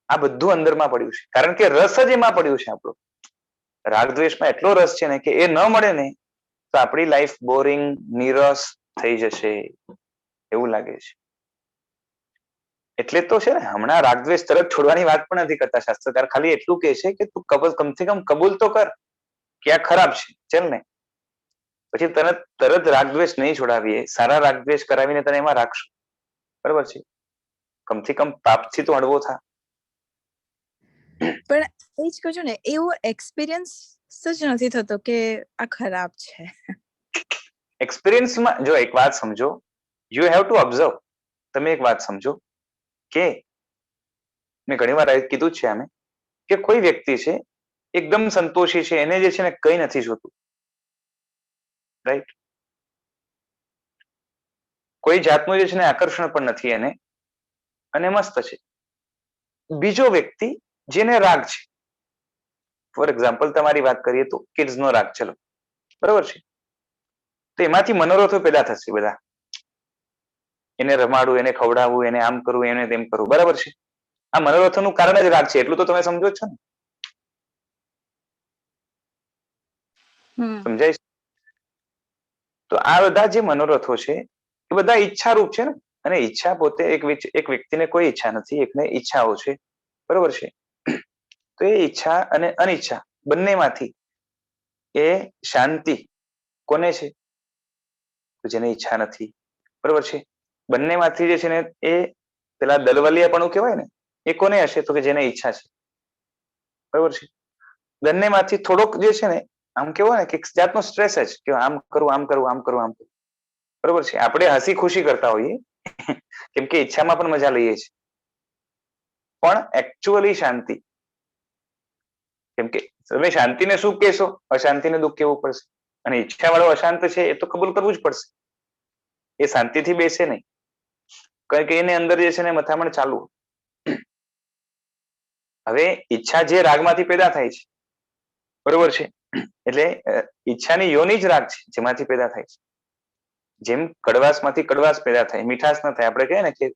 આ બધું અંદરમાં પડ્યું છે. કારણ કે રસ જ એમાં પડ્યું છે આપણો. રાગ દ્વેષમાં એટલો રસ છે ને કે એ ન મળે ને તો આપણી લાઈફ બોરિંગ, નીરસ થઈ જશે એવું લાગે છે. એટલે તો છે ને હમણાં રાગદ્વેષ તરત છોડવાની વાત પણ નથી કરતા શાસ્ત્રકાર. ખાલી એટલું કહે છે કે તું કમસે કમ કબૂલ તો કર કે આ ખરાબ છે, ચલ ને. પછી તરત રાગદ્વેષ નહીં છોડાવીએ, સારા રાગદ્વેષ કરાવીને તને એમાં રાખશું. બરાબર છે? કમથી કમ પાપથી તો હળવો થા. પણ એ જ કહું છું ને, એવો એક્સપિરિયન્સ જ નથી થતો કે આ ખરાબ છે. એક્સપિરિયન્સમાં જો એક વાત સમજો, યુ હેવ ટુ ઓબ્ઝર્વ. તમે એક વાત સમજો કે મેં ઘણી વાર કીધું છે આમે કે કોઈ વ્યક્તિ છે એકદમ સંતોષી છે, એને જે છે ને કઈ નથી જોતું. રાઈટ? કોઈ જાતનું જે છે ને આકર્ષણ પણ નથી એને, અને મસ્ત છે. બીજો વ્યક્તિ જેને રાગ છે, ફોર એક્ઝામ્પલ તમારી વાત કરીએ તો કિડ્સ નો રાગ, ચલો બરોબર છે, તો એમાંથી મનોરથો પેદા થશે બધા. એને રમાડવું, એને ખવડાવવું, એને આમ કરવું, એને તેમ કરવું. બરાબર છે? આ મનોરથોનું કારણ જ રાગ છે, એટલું તો તમે સમજો છો ને? સમજાય? તો આ બધા જે મનોરથો છે એ બધા ઈચ્છારૂપ છે ને. અને ઈચ્છા પોતે એક વ્યક્તિને કોઈ ઈચ્છા નથી, એકને ઈચ્છાઓ છે. બરોબર છે? તો એ ઈચ્છા અને અનિચ્છા બંનેમાંથી એ શાંતિ કોને છે? તો જેને ઈચ્છા નથી. બરોબર છે? બંનેમાંથી જે છે ને એ પેલા દલવલિયાપણું કહેવાય ને, એ કોને હશે? તો કે જેને ઈચ્છા છે. બરોબર છે? બંનેમાંથી થોડોક જે છે ને આમ કેવો ને કે એક જાતનો સ્ટ્રેસ જ કે આમ કરવું આમ કરવું આમ કરવું આમ કરવું, બરોબર છે. આપણે હસી ખુશી કરતા હોઈએ કેમ કે ઈચ્છામાં પણ મજા લઈએ છીએ, પણ એકચ્યુઅલી શાંતિ, કેમ કે તમે શાંતિને સુખ કહેશો, અશાંતિને દુઃખ કહેવું પડશે, અને ઈચ્છા વાળો અશાંત છે એ તો કબૂલ કરવું જ પડશે. એ શાંતિથી બેસે નહીં, કારણ કે એને અંદર જે છે ને મથામણ ચાલુ. હવે ઈચ્છા જે રાગમાંથી પેદા થાય છે, બરોબર છે, એટલે ઈચ્છાની યોની જ રાગ છે જેમાંથી પેદા થાય છે. જેમ કડવાશમાંથી કડવાશ પેદા થાય, મીઠાશ ન થાય. આપણે કહીએ ને કે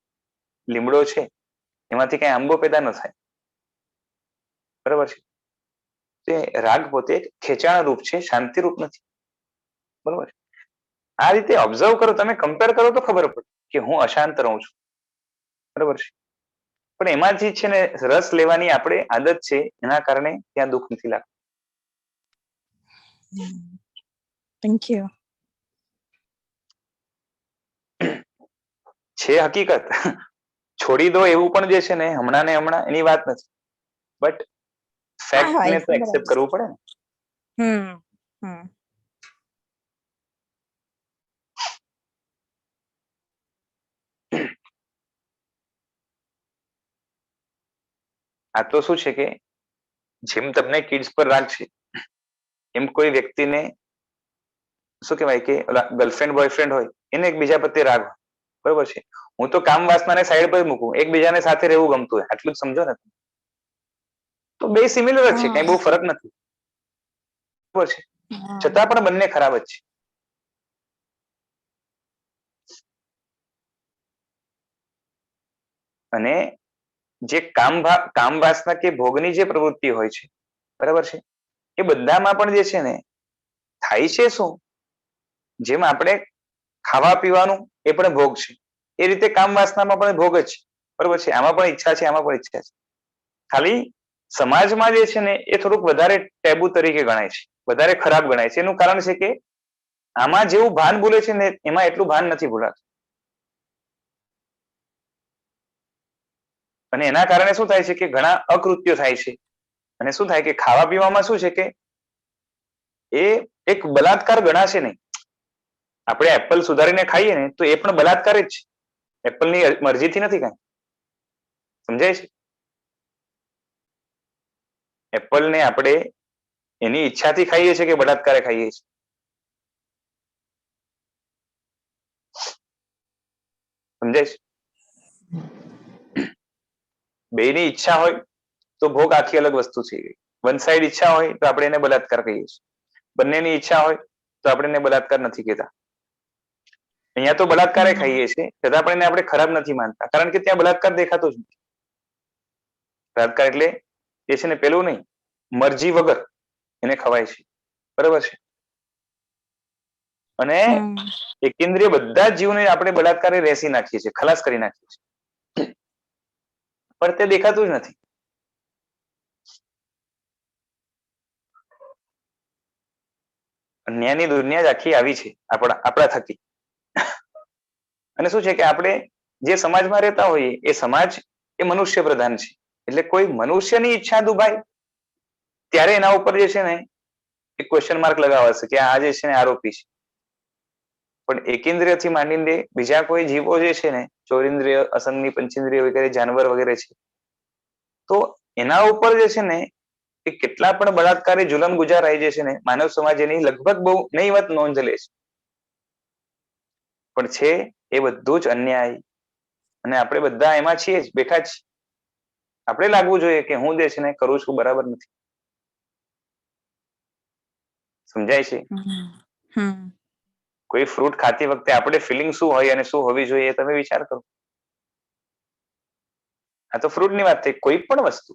લીમડો છે એમાંથી કઈ આંબો પેદા ન થાય, બરોબર છે. તે રાગ પોતે ખેંચાણ રૂપ છે, શાંતિ રૂપ નથી, બરોબર. આ રીતે ઓબ્ઝર્વ કરો, તમે કમ્પેર કરો તો ખબર પડે કે હું અશાંત રહું છું, બરોબર છે, પણ એમાંથી છે ને રસ લેવાની આપણે આદત છે, એના કારણે ત્યાં દુઃખ નથી લાગતું. Thank you. છે હકીકત, છોડી દો એવું પણ જે છે ને હમણાં ને હમણાં એની વાત નથી, બટ ફેક્ટ ને તો એક્સેપ્ટ કરવું પડે ને. આ તો શું છે કે જેમ તમને કિડ્સ પર રાગ છે, એમ કોઈ વ્યક્તિને શું કહેવાય કે ગર્લફ્રેન્ડ બોયફ્રેન્ડ હોય એને એકબીજા પ્રત્યે રાગ હોય, બરોબર છે. હું તો કામ વાસનાને સાઈડ પર મૂકું, એકબીજાને સાથે રહેવું ગમતું હોય, આટલું જ સમજો ને. તો બે સિમિલર જ છે, કઈ બહુ ફરક નથી, બરોબર છે, છતાં પણ બંને ખરાબ જ છે. અને જે કામ વાસના કે ભોગની જે પ્રવૃત્તિ હોય છે, બરાબર છે, એ બધામાં પણ જે છે ને થાય છે શું, જેમ આપણે ખાવા પીવાનું એ પણ ભોગ છે, એ રીતે કામ વાસનામાં પણ ભોગ જ છે, બરોબર છે. આમાં પણ ઈચ્છા છે, આમાં પણ ઈચ્છા છે. ખાલી સમાજમાં જે છે ને એ થોડુંક વધારે ટેબુ તરીકે ગણાય છે, વધારે ખરાબ ગણાય છે. એનું કારણ છે કે આમાં જેવું ભાન ભૂલે છે ને એમાં એટલું ભાન નથી ભૂલાતું, અને એના કારણે શું થાય છે કે ઘણા અકૃત્યો થાય છે. અને શું થાય કે ખાવા પીવામાં શું છે કે એ એક બલાત્કાર ગણાશે નહીં. આપણે એપલ સુધારીને ખાઈએ ને તો એ પણ બલાત્કાર જ છે, એપલની મરજીથી નથી કાંઈ, સમજાય છે. એપલને આપણે એની ઈચ્છાથી ખાઈએ છીએ કે બળાત્કારે ખાઈએ છીએ? સમજાય છે? બેયની ઈચ્છા હોય તો ભોગ આખી અલગ વસ્તુ છે. વન સાઈડ ઈચ્છા હોય તો આપણે એને બલાત્કાર કહીએ છીએ, બંનેની ઈચ્છા હોય તો આપણે એને બલાત્કાર નથી કહેતા. અહીંયા તો બલાત્કારે ખાઈએ છીએ, છતાં પણ એને આપણે ખરાબ નથી માનતા, કારણ કે ત્યાં બલાત્કાર દેખાતો જ નથી. બલાત્કાર એટલે એ છે ને પેલું નહીં, મરજી વગર એને ખવાય છે, બરાબર છે. અને એકેન્દ્રિય બધા જીવને આપણે બલાત્કારે રેસી નાખીએ છીએ, ખલાસ કરી નાખીએ છીએ, પણ તે દેખાતું જ નથી. અન્યાયની દુનિયા જ આખી આવી છે આપણા થકી. અને શું છે કે આપણે જે સમાજમાં રહેતા હોઈએ એ સમાજ એ મનુષ્ય પ્રધાન છે, એટલે કોઈ મનુષ્યની ઈચ્છા દુભાય ત્યારે એના ઉપર જે છે ને એક ક્વેશ્ચન માર્ક લગાવાશે કે આ જે છે ને આરોપી છે. પણ એકેન્દ્રિયથી માંડીને બીજા કોઈ જીવો જે છે ને ચોરેન્દ્રિય, અસંગની, પંચેન્દ્રિય વગેરે જાનવર વગેરે છે, તો એના ઉપર જે છે ને એ કેટલા પણ બળાત્કારી જુલમ ગુજારાય જે છે ને માનવ સમાજ એની લગભગ બહુ નહીવત નોંધ લે છે. પણ છે એ બધું જ અન્યાય, અને આપણે બધા એમાં છીએ જ, બેઠા જ. આપણે લાગવું જોઈએ કે હું જે છે ને કરું છું બરાબર નથી. સમજાય છે? કોઈ ફ્રૂટ ખાતી વખતે આપણે ફિલિંગ શું હોય અને શું હોવી જોઈએ એ તમે વિચાર કરો. આ તો ફ્રૂટની વાત થઈ, કોઈ પણ વસ્તુ.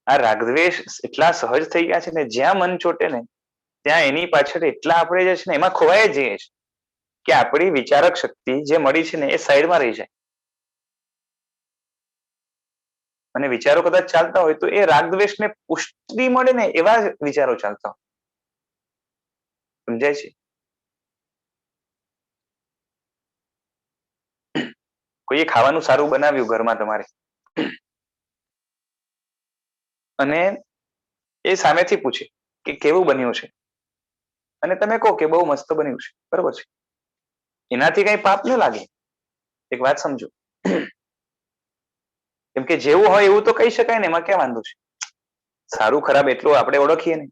આ રાગદ્વેષ એટલા સહજ થઈ ગયા છે ને, જ્યાં મન ચોટે ને ત્યાં એની પાછળ એટલા આપણે જે છે ને એમાં ખોવાઈ જઈએ છીએ કે આપણી વિચારક શક્તિ જે મળી છે ને એ સાઈડમાં રહી જાય. અને વિચારો કદાચ ચાલતા હોય તો એ રાગદ્વેષને પુષ્ટિ મળે ને એવા વિચારો ચાલતા હોય. સમજાય છે? કોઈએ ખાવાનું સારું બનાવ્યું ઘરમાં તમારે, અને એ સામેથી પૂછે કે કેવું બન્યું છે, અને તમે કહો કે બહુ મસ્ત બન્યું છે, બરોબર છે, એનાથી કઈ પાપ ન લાગે. એક વાત સમજો, કેમ કે જેવું હોય એવું તો કહી શકાય ને, એમાં ક્યાં વાંધો છે. સારું ખરાબ એટલું આપણે ઓળખીએ ને,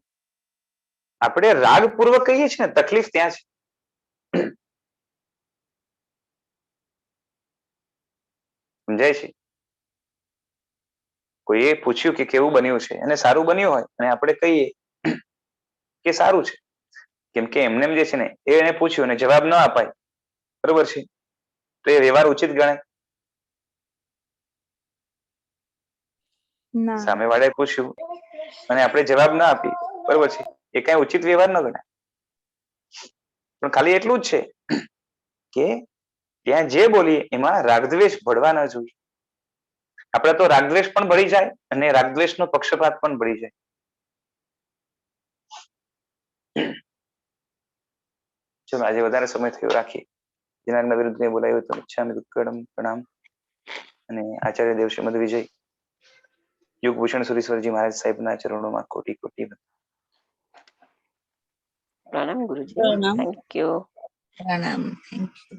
આપણે રાગપૂર્વક કહીએ છીએ ને, તકલીફ ત્યાં છે. સમજાય છે? કોઈએ પૂછ્યું કે કેવું બન્યું છે અને સારું બન્યું હોય અને આપણે કહીએ કે સારું છે, કેમ કે એમને જે છે ને એને પૂછ્યું અને જવાબ ન અપાય, બરોબર છે, તો એ વ્યવહાર ઉચિત ગણાય? સામે વાળાએ પૂછ્યું અને આપણે જવાબ ના આપી, બરોબર છે, એ કઈ ઉચિત વ્યવહાર ન ગણાય. પણ ખાલી એટલું જ છે કે ત્યાં જે બોલીએ એમાં રાગદ્વેષ ભળવા ન જોઈએ. આપણે તો રાગદ્વેષ પણ ભળી જાય અને રાગદ્વેષનો પક્ષપાત પણ ભળી જાય. ચલો આજે વધારે સમય થયો, રાખીએ. જેના વિરુદ્ધ બોલાયું તો ઈચ્છામિ દુક્કડમ પ્રણામ. અને આચાર્ય દેવ શ્રીમદ વિજય યુગભૂષણ સુરેશ્વરજી મહારાજ સાહેબના ચરણોમાં કોટી કોટી પ્રણામ ગુરુજી. પ્રણામ. Thank you. પ્રણામ. Thank you.